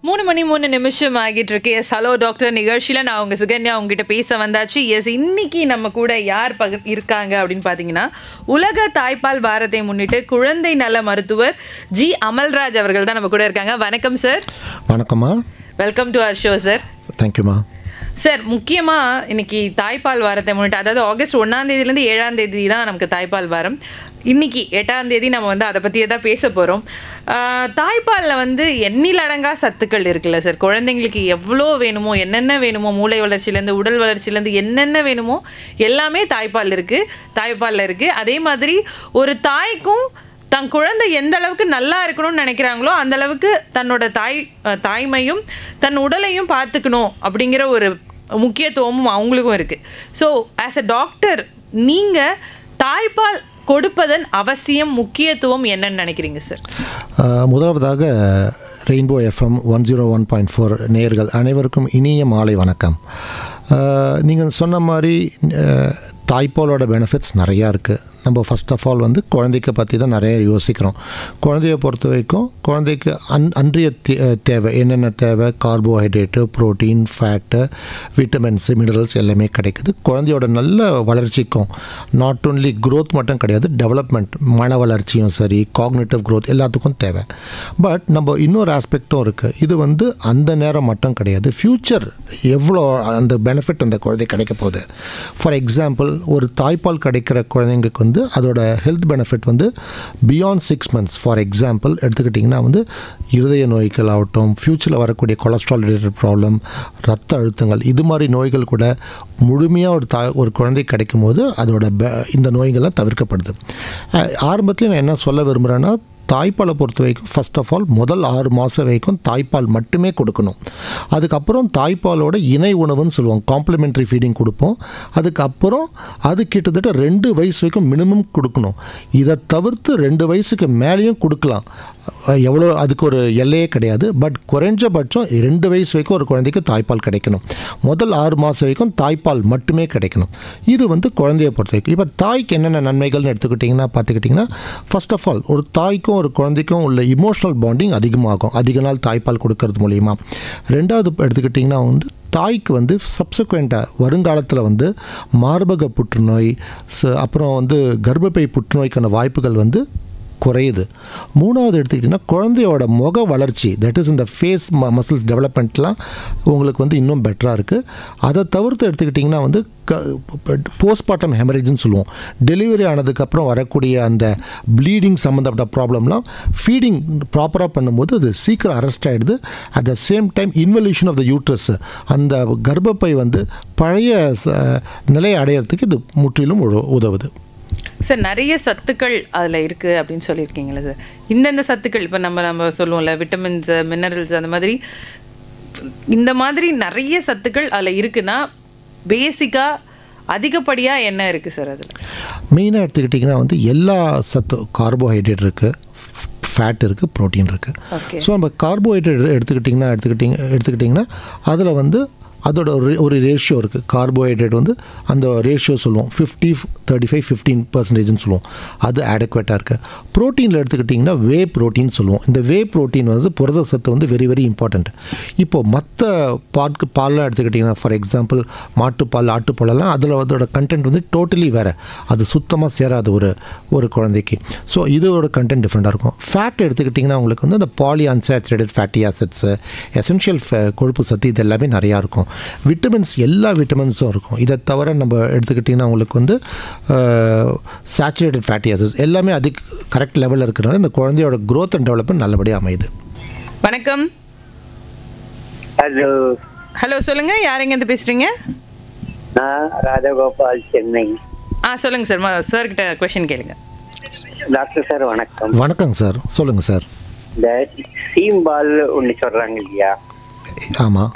3 மணி 3 நிமிஷம் ஆகிட்டு இருக்கு. எஸ் ஹலோ டாக்டர் நிகழ்ச்சியில் நான் உங்கள் சுகன்யா உங்ககிட்ட பேச வந்தாச்சு. எஸ் இன்னைக்கு நம்ம கூட யார் இருக்காங்க அப்படின்னு பார்த்தீங்கன்னா, உலக தாய்ப்பால் வாரத்தை முன்னிட்டு குழந்தை நல மருத்துவர் ஜி அமல்ராஜ் அவர்கள் தான் நம்ம கூட இருக்காங்க. வணக்கம் சார். வணக்கம்மா. Welcome to our show sir. தேங்க்யூம்மா. சார், முக்கியமாக இன்னைக்கு தாய்ப்பால் வாரத்தை முன்னிட்டு, அதாவது ஆகஸ்ட் 1ஆம் தேதியிலேருந்து 7ஆம் தேதி தான் நமக்கு தாய்ப்பால் வாரம். இன்னைக்கு 8ஆம் தேதி நம்ம அதை பற்றியே தான் பேச போகிறோம். தாய்ப்பாலில் எண்ணிலடங்கா சத்துக்கள் இருக்குல்ல சார். குழந்தைங்களுக்கு எவ்வளோ வேணுமோ, என்னென்ன வேணுமோ, மூளை வளர்ச்சியிலேருந்து உடல் வளர்ச்சியிலேருந்து என்னென்ன வேணுமோ எல்லாமே தாய்ப்பாலில் இருக்குது. அதே மாதிரி ஒரு தாய்க்கும் தன் குழந்தை எந்த அளவுக்கு நல்லா இருக்கணும்னு நினைக்கிறாங்களோ அந்த அளவுக்கு தன்னோட தாய்மையும் தன் உடலையும் பார்த்துக்கணும் அப்படிங்கிற ஒரு முக்கியத்துவமும் அவங்களுக்கும் இருக்குது. ஸோ ஆஸ் அ டாக்டர், நீங்கள் தாய்ப்பால் கொடுப்பதன் அவசியம், முக்கியத்துவம் என்னன்னு நினைக்கிறீங்க சார்? முதலாவதாக ரெயின்போ எஃப்எம் 101.4 நேயர்கள் அனைவருக்கும் இனிய மாலை வணக்கம். நீங்கள் சொன்ன மாதிரி தாய்ப்பாலோட பெனிஃபிட்ஸ் நிறையா இருக்குது. நம்ம ஃபஸ்ட் ஆஃப் ஆல் குழந்தைக்கு பற்றி தான் நிறைய யோசிக்கிறோம். குழந்தைய பொறுத்த வரைக்கும் குழந்தைக்கு அன்றைய தேவை என்னென்ன தேவை, carbohydrate, protein, fat, vitamins, minerals எல்லாமே கிடைக்குது. குழந்தையோட நல்ல வளர்ச்சிக்கும் நாட் ஓன்லி க்ரோத் மட்டும் கிடையாது, டெவலப்மெண்ட், மன வளர்ச்சியும் சரி, காக்னிட்டிவ் க்ரோத் எல்லாத்துக்கும் தேவை. பட் நம்ம இன்னொரு ஆஸ்பெக்டும் இருக்குது. இது அந்த நேரம் மட்டும் கிடையாது, ஃப்யூச்சர் எவ்வளோ அந்த பெனிஃபிட் அந்த குழந்தை கிடைக்க போகுது. ஃபார் எக்ஸாம்பிள், ஒரு தாய்ப்பால் கிடைக்கிற குழந்தைங்களுக்கு அதோட health benefit beyond 6 months. For example எடுத்துக்கிட்டிங்கன்னா இருதய நோய்கள் ஆகட்டும், ஃப்யூச்சரில் வரக்கூடிய கொலஸ்ட்ரால் ரிலேட்டட் ப்ராப்ளம், ரத்த அழுத்தங்கள், இது மாதிரி நோய்கள் கூட முழுமையாக ஒரு குழந்தை கிடைக்கும் போது அதோட இந்த நோய்கள்லாம் தவிர்க்கப்படுது. ஆரம்பத்தில் நான் என்ன சொல்ல விரும்புகிறேன்னா, தாய்ப்பாலை பொறுத்த வரைக்கும் ஃபஸ்ட் ஆஃப் ஆல் முதல் 6 மாதம் வரைக்கும் தாய்ப்பால் மட்டுமே கொடுக்கணும். அதுக்கப்புறம் தாய்ப்பாலோட இணை உணவுன்னு சொல்லுவோம், காம்ப்ளிமெண்ட்ரி ஃபீடிங் கொடுப்போம். அதுக்கப்புறம் அது கிட்டத்தட்ட 2 வயசு வரைக்கும் மினிமம் கொடுக்கணும். இதை தவிர்த்து 2 வயசுக்கு மேலேயும் கொடுக்கலாம். எவ்வளோ அதுக்கு ஒரு எல்லையே கிடையாது. பட் குறைஞ்சபட்சம் 2 வயசு வரைக்கும் ஒரு குழந்தைக்கு தாய்ப்பால் கிடைக்கணும். முதல் 6 மாதம் வரைக்கும் தாய்ப்பால் மட்டுமே கிடைக்கணும். இது குழந்தையை பொறுத்த வரைக்கும். இப்போ தாய்க்கு என்னென்ன நன்மைகள்னு பார்த்துக்கிட்டிங்கன்னா, ஃபர்ஸ்ட் ஆஃப் ஆல் ஒரு தாய்க்கும் ஒரு குழந்தைக்கும் உள்ள இமோஷனல் பாண்டிங் அதிகமாகும் அதிக நாள் தாய்ப்பால் கொடுக்கறது மூலிமா. ரெண்டாவது எடுத்துக்கிட்டிங்கன்னா தாய்க்கு சப்சிக்வெண்ட்டாக வருங்காலத்தில் மார்பக புற்றுநோய், அப்புறம் கர்ப்பப்பை புற்றுநோய்க்கான வாய்ப்புகள் குறையுது. மூணாவது எடுத்துக்கிட்டிங்கன்னா குழந்தையோட முக வளர்ச்சி, தட் இஸ் இந்த ஃபேஸ் மசில்ஸ் டெவலப்மெண்ட்லாம் உங்களுக்கு இன்னும் பெட்டராக இருக்குது. அதை தவிர்த்து எடுத்துக்கிட்டிங்கன்னா போஸ்ட்மார்ட்டம் ஹெமரேஜ்னு சொல்லுவோம். டெலிவரி ஆனதுக்கப்புறம் வரக்கூடிய அந்த ப்ளீடிங் சம்மந்தப்பட்ட ப்ராப்ளம்லாம் ஃபீடிங் ப்ராப்பராக பண்ணும்போது அது சீக்கிரம் அரெஸ்ட் ஆகிடுது. At the same time involution of the uterus, அந்த கர்ப்பப்பை பழைய நிலையை அடையிறதுக்கு இது முற்றிலும் உதவுது. சார், நிறைய சத்துக்கள் அதில் இருக்குது அப்படின்னு சொல்லியிருக்கீங்களா சார்? இந்தந்த சத்துக்கள் இப்போ நம்ம சொல்லுவோம்ல, விட்டமின்ஸ், மினரல்ஸ், அந்த மாதிரி இந்த மாதிரி நிறைய சத்துக்கள் அதில் இருக்குன்னா பேசிக்காக அதிகப்படியாக என்ன இருக்குது சார் அதில்? மெயினாக எடுத்துக்கிட்டிங்கன்னா எல்லா சத்து, கார்போஹைட்ரேட் இருக்குது, ஃபேட் இருக்குது, ப்ரோட்டீன் இருக்குது. ஸோ நம்ம கார்போஹைட்ரேட் எடுத்துக்கிட்டிங்கன்னா அதில் அதோட ஒரு ரேஷியோ இருக்குது. கார்போஹைட்ரேட் அந்த ரேஷியோ சொல்லுவோம் 50-35-15% சொல்லுவோம். அது ஆடக்வேட்டாக இருக்குது. ப்ரோட்டீனில் எடுத்துக்கிட்டிங்கன்னா வே ப்ரோட்டீன் சொல்லுவோம். இந்த வே ப்ரோட்டீன் புரத சத்து வெரி வெரி இம்பார்ட்டண்ட். இப்போது மற்ற பால்லாம் எடுத்துக்கிட்டிங்கன்னா, ஃபார் எக்ஸாம்பிள் மாட்டுப்பால், ஆட்டுப்பாலெல்லாம் அதில் அதோட கண்டென்ட் டோட்டலி வேறு, அது சுத்தமாக சேராது ஒரு குழந்தைக்கு. ஸோ இதோட கண்டென்ட் டிஃப்ரெண்ட்டாக இருக்கும். ஃபேட் எடுத்துக்கிட்டிங்கன்னா உங்களுக்கு அந்த poly unsaturated fatty acids, essential கொழுப்பு சத்து, இது எல்லாமே நிறையா இருக்கும். விட்டமின்ஸ், எல்லா விட்டமின்ஸும் இருக்கும். இதை தவிர நம்ம எடுத்துக்கிட்டிங்கன்னா உங்களுக்கு சேச்சுரேட்டட் ஃபேட்டி ஆசிட்ஸ் எல்லாமே அதுக்கு கரெக்ட் லெவலில் இருக்கிறனால இந்த குழந்தையோட க்ரோத் அண்ட் டெவலப்மெண்ட் நல்லபடியாக அமையுது. வணக்கம். ஹலோ, சொல்லுங்க, யாருங்க இருந்து பேசுறீங்க? ராஜகோபால், சென்னை. சொல்லுங்க சார். சார் கிட்ட क्वेश्चन கேளுங்க. டாக்டர் சார் வணக்கம். வணக்கம் சார், சொல்லுங்க சார். இந்த சீம்பால் ஒன்று சொல்றாங்க இல்லையா? ஆமாம்.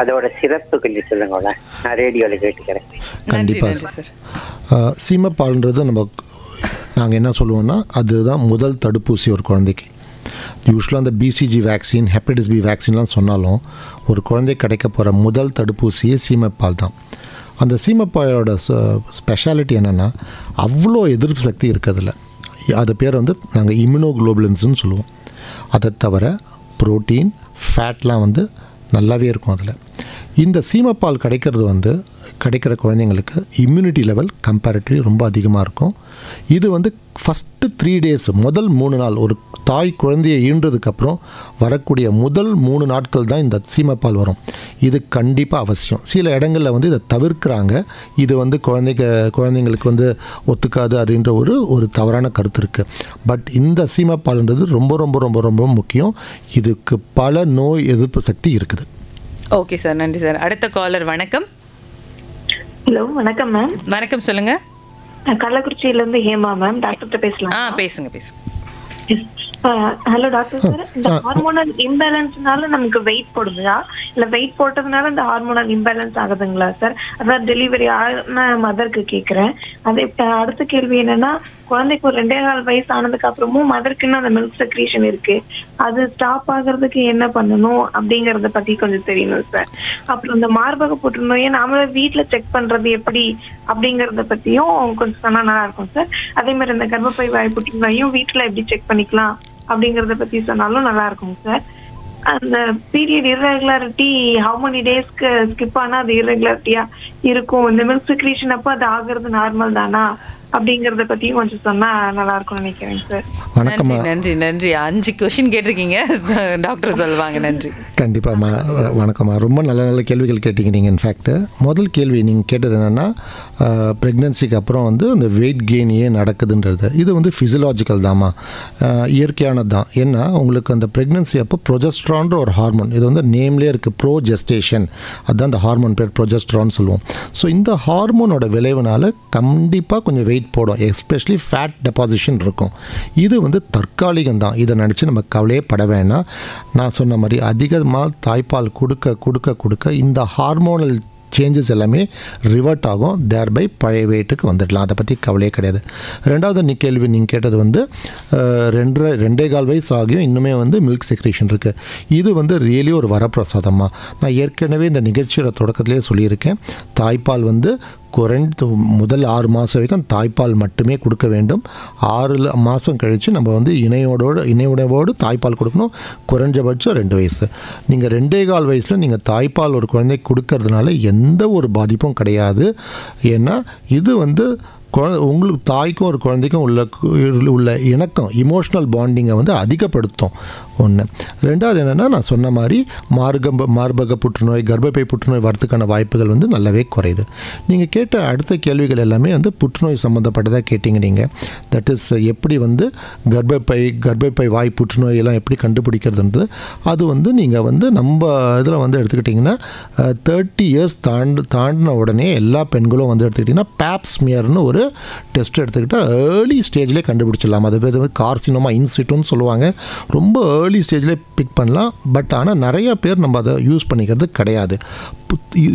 அதோட சிறப்பு கொஞ்சம் சொல்லுங்க, நான் ரேடியோவில் கேட்டுக்கிறேன். கண்டிப்பாக. சீமப்பால்ன்றது நாங்கள் என்ன சொல்லுவோம்னா, அதுதான் முதல் தடுப்பூசி ஒரு குழந்தைக்கு. யூஸ்வலாக அந்த பிசிஜி வேக்சின், ஹெப்படைட்டிஸ் பி வேக்சின்லாம் சொன்னாலும் ஒரு குழந்தை கிடைக்க போகிற முதல் தடுப்பூசியே சீமப்பால் தான். அந்த சீமப்பாலோட ஸ்பெஷாலிட்டி என்னென்னா, அவ்வளோ எதிர்ப்பு சக்தி இருக்கிறதில்ல. அது பேர் நாங்கள் இம்யூனோகுளோபுலின்ஸ்னு சொல்லுவோம். அதை தவிர ப்ரோட்டீன், ஃபேட்லாம் வந்து நல்லாவே இருக்கும் அதில். இந்த சீமப்பால் கிடைக்கிற குழந்தைங்களுக்கு இம்யூனிட்டி லெவல் கம்பேரிட்டிவ்லி ரொம்ப அதிகமாக இருக்கும். இது வந்து ஃபஸ்ட்டு 3 days, முதல் 3 நாள், ஒரு தாய் குழந்தையை ஈன்றதுக்கப்புறம் வரக்கூடிய முதல் 3 நாட்கள் தான் இந்த சீமப்பால் வரும். இது கண்டிப்பாக அவசியம். சில இடங்களில் வந்து இதை தவிர்க்கிறாங்க. இது வந்து குழந்தைங்களுக்கு வந்து ஒத்துக்காது அப்படின்ற ஒரு தவறான கருத்து இருக்குது. பட் இந்த சீமப்பால்ன்றது ரொம்ப ரொம்ப ரொம்ப ரொம்ப முக்கியம். இதுக்கு பல நோய் எதிர்ப்பு சக்தி இருக்குது. ஓகே சார், நன்றி சார். அடுத்த காலர். வணக்கம். ஹலோ, வணக்கம் மேம். வணக்கம், சொல்லுங்க. கள்ளக்குறிச்சியில இருந்து ஹேமா மேம். டாக்டர்கிட்ட பேசலாம்? பேசுங்க. ஹலோ டாக்டர் சார், இந்த ஹார்மோனல் இம்பேலன்ஸ்னால நமக்கு வெயிட் போடுதா, இல்ல வெயிட் போட்டதுனால இந்த ஹார்மோனல் இம்பேலன்ஸ் ஆகுதுங்களா சார்? அதான் டெலிவரி ஆன மதருக்கு கேக்குறேன். அதே அடுத்த கேள்வி என்னன்னா, குழந்தைக்கு ஒரு 2.25 வயசு ஆனதுக்கு அப்புறமும் மதருக்கு இன்னும் அந்த மில்க் செக்ரீஷன் இருக்கு, அது ஸ்டாப் ஆகுறதுக்கு என்ன பண்ணணும் அப்படிங்கறத பத்தி கொஞ்சம் தெரியணும் சார். அப்புறம் இந்த மார்பக புற்றுநோயை நாமளே வீட்டுல செக் பண்றது எப்படி அப்படிங்கறத பத்தியும் கொஞ்சம் சொன்னா நல்லா இருக்கும் சார். அதே மாதிரி இந்த கர்ப்பப்பை வாய் புற்றுநோயும் வீட்டுல எப்படி செக் பண்ணிக்கலாம் அப்படிங்கறத பத்தி சொன்னாலும் நல்லா இருக்கும் சார். அந்த பீரியட் இர்ரெகுலாரிட்டி ஹவு மெனி டேஸ்க்கு ஸ்கிப் ஆனா அது இர்ரெகுலாரிட்டியா இருக்கும், இந்த மில்க் செக்ரீஷன் அப்ப அது ஆகுறது நார்மல் தானா அப்படிங்கறத பத்தியும் கொஞ்சம் சொன்னா நல்லா இருக்கும்னு நினைக்கிறேன் சார். வணக்கம்மா. நன்றி. 5 கொஸ்டின் கேட்டிருக்கீங்க, டாக்டர் சொல்லுவாங்க. நன்றி. கண்டிப்பாம்மா. வணக்கம்மா. ரொம்ப நல்ல கேள்விகள் கேட்டீங்க நீங்கள். இன்ஃபேக்ட் முதல் கேள்வி நீங்கள் கேட்டது என்னென்னா, ப்ரெக்னென்சிக்கு அப்புறம் வந்து அந்த வெயிட் கெயின் ஏன் நடக்குதுன்றது. இது வந்து ஃபிசியலாஜிக்கல் தாம்மா, இயற்கையானது தான். ஏன்னா உங்களுக்கு அந்த ப்ரெக்னென்சி அப்போ ப்ரொஜெஸ்ட்ரான்ற ஒரு ஹார்மோன், இது வந்து நேம்லேயே இருக்குது, ப்ரோஜெஸ்டேஷன், அதுதான் அந்த ஹார்மோன் பேர், ப்ரொஜெஸ்ட்ரான் சொல்லுவோம். ஸோ இந்த ஹார்மோனோட விளைவுனால கண்டிப்பாக கொஞ்சம் வெயிட் போடும், எஸ்பெஷலி ஃபேட் டெபாசிஷன் இருக்கும். இது வந்து தற்காலிகம் தான், இதை நினச்சி நம்ம கவலையே பட வேணாம். நான் சொன்ன மாதிரி அதிகமாக தாய்ப்பால் கொடுக்க இந்த ஹார்மோனல் சேஞ்சஸ் எல்லாமே ரிவர்ட் ஆகும், தேர்பை பழைய வெயிட்டுக்கு வந்துடலாம். அதை பற்றி கவலையே கிடையாது. ரெண்டாவது கேள்வி நீங்கள் கேட்டது வந்து 2.25 வயசு ஆகியும் இன்னுமே வந்து மில்க் செக்ரேஷன் இருக்குது. இது வந்து ரியலி ஒரு வரப்பிரசாதமாக. நான் ஏற்கனவே இந்த நிகழ்ச்சியோட தொடக்கத்திலே சொல்லியிருக்கேன், தாய்ப்பால் வந்து முதல் 6 மாதம் வரைக்கும் தாய்ப்பால் மட்டுமே கொடுக்க வேண்டும். 6 மாதம் கழித்து நம்ம வந்து இணையுணவோடு தாய்ப்பால் கொடுக்கணும். குறைஞ்சபட்சம் 2 வயசு. நீங்கள் 2.25 வயசில் நீங்கள் தாய்ப்பால் ஒரு குழந்தைக்கு கொடுக்கறதுனால எந்த ஒரு பாதிப்பும் கிடையாது. ஏன்னா இது வந்து உங்களுக்கு தாய்க்கும் ஒரு குழந்தைக்கும் உள்ள இணக்கம், இமோஷ்னல் பாண்டிங்கை வந்து அதிகப்படுத்தும். ஒன்று. ரெண்டாவது என்னென்னா, நான் சொன்ன மாதிரி மார்பக புற்றுநோய், கர்ப்பப்பை புற்றுநோய் வரத்துக்கான வாய்ப்புகள் வந்து நல்லாவே குறையுது. நீங்கள் கேட்ட அடுத்த கேள்விகள் எல்லாமே வந்து புற்றுநோய் சம்மந்தப்பட்டதாக கேட்டிங்க நீங்கள். தட் இஸ் எப்படி வந்து கர்ப்பப்பை வாய் புற்றுநோய் எல்லாம் எப்படி கண்டுபிடிக்கிறதுன்றது. அது வந்து நீங்கள் வந்து நம்ம இதில் வந்து எடுத்துக்கிட்டிங்கன்னா 30 இயர்ஸ் தாண்டின உடனே எல்லா பெண்களும் வந்து எடுத்துக்கிட்டிங்கன்னா பேப்ஸ்மியர்னு ஒரு டெஸ்ட் எடுத்துக்கிட்டால் ஏர்லி ஸ்டேஜ்லேயே கண்டுபிடிச்சிடலாம். அது பேர் வந்து கார்சினோமா இன்சிட்டுன்னு சொல்லுவாங்க. ரொம்ப ஏர்லி ஸ்டேஜில் பிக் பண்ணலாம். பட் ஆனால் நிறைய பேர் நம்ம அதை யூஸ் பண்ணிக்கிறது கிடையாது.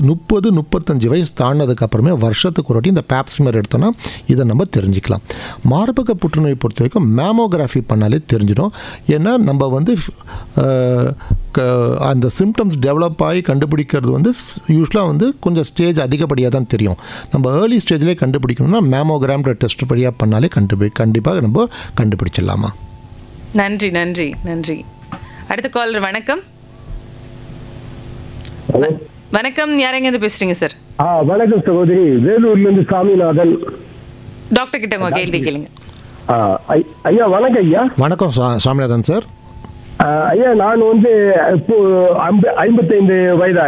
30-35 வயசு தாண்டினதுக்கப்புறமே வருஷத்துக்கு ஒரு வாட்டி இந்த பேப்ஸ்மியர் எடுத்தோன்னா இதை நம்ம தெரிஞ்சுக்கலாம். மார்பக புற்றுநோய் பொறுத்த வரைக்கும் மேமோகிராஃபி பண்ணாலே தெரிஞ்சிடும். ஏன்னா நம்ம வந்து அந்த சிம்டம்ஸ் டெவலப் ஆகி கண்டுபிடிக்கிறது வந்து யூஸ்வலாக வந்து கொஞ்சம் ஸ்டேஜ் அதிகப்படியாக தான் தெரியும். நம்ம ஏர்லி ஸ்டேஜ்லேயே கண்டுபிடிக்கணும்னா மேமோகிராம்ன்ற டெஸ்ட் படியாக பண்ணாலே கண்டிப்பாக நம்ம கண்டுபிடிச்சிடலாமா. நன்றி. அடுத்த காலர். வணக்கம். வணக்கம், யாரெங்க பேசுறீங்க சார்? வணக்கம் சகோதரி, வேலூர்ல இருந்து சாமிநாதன். டாக்டர் கிட்ட உங்க கேள்வி கேளுங்க. ஐயா வணக்கம். ஐயா வணக்கம் சாமிநாதன் சார். ஐயா, நான் வந்து இப்போ 55 வயது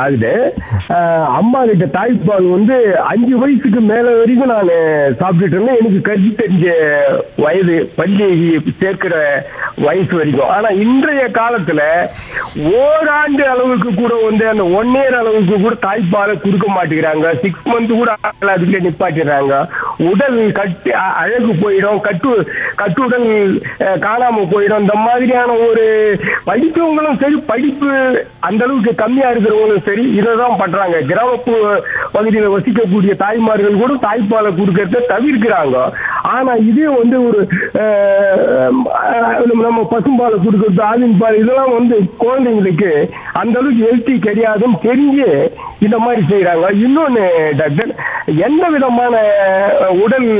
ஆகுது. அம்மா கிட்ட தாய்ப்பால் வந்து 5 வயசுக்கு மேல வரைக்கும் நான் சாப்பிட்டுட்டு இருந்தேன். எனக்கு கருத்து தெரிஞ்ச வயது, பள்ளி சேர்க்கிற வயசு வரைக்கும். ஆனா இன்றைய காலத்துல ஓராண்டு அளவுக்கு கூட வந்து அந்த 1 year அளவுக்கு கூட தாய்ப்பாலை கொடுக்க மாட்டேங்கிறாங்க. 6 months கூட அதுக்குள்ள நிப்பாட்டிடுறாங்க. உடல் அழகு போயிடும், கட்டுடல் காணாம போயிடும். இந்த மாதிரியான ஒரு படித்தவங்களும் சரி, படிப்பு அந்த அளவுக்கு கம்மியா இருக்கிறவங்களும் சரி இதைதான் பண்றாங்க. கிராமப்புற பகுதியில் வசிக்கக்கூடிய தாய்மார்கள் கூட தாய்ப்பாலை கொடுக்கறத தவிர்க்கிறாங்க. ஆனா இதே வந்து ஒரு நம்ம பசும்பாலை கொடுக்கறது, ஆவின் பால், இதெல்லாம் வந்து குழந்தைங்களுக்கு அந்த அளவுக்கு ஹெல்த்தி கிடையாதுன்னு தெரிஞ்சு இந்த மாதிரி செய்யறாங்க. இன்னொன்னு டாக்டர், எந்த விதமான உடல்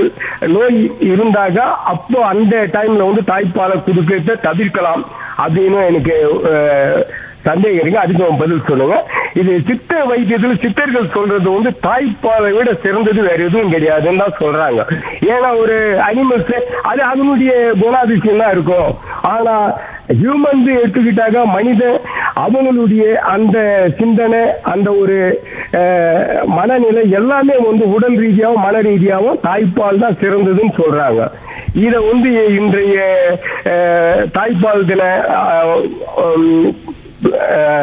நோய் இருந்தாக அப்போ அந்த டைம்ல வந்து தாய்ப்பாலை கொடுக்கறத தவிர்க்கலாம் அப்படின்னு எனக்கு சந்தேகம் இருக்கு. அதுக்கு பதில் சொல்லுங்க. இது சித்த வைத்தியத்தில் சித்தர்கள் சொல்றது வந்து தாய்ப்பாலை விட சிறந்தது வேற எதுவும் கிடையாதுன்னு தான் சொல்றாங்க. ஏன்னா ஒரு அனிமல்ஸ் அது அதனுடைய குணாதிசயம் தான் இருக்கும். ஆனா ஹியூமன் எடுத்துக்கிட்டாங்க மனிதன் அவங்களுடைய அந்த சிந்தனை அந்த ஒரு மனநிலை எல்லாமே வந்து உடல் ரீதியாகவும் மன ரீதியாகவும் தாய்ப்பால் தான் சிறந்ததுன்னு சொல்றாங்க. இத வந்து இன்றைய தாய்ப்பால் தின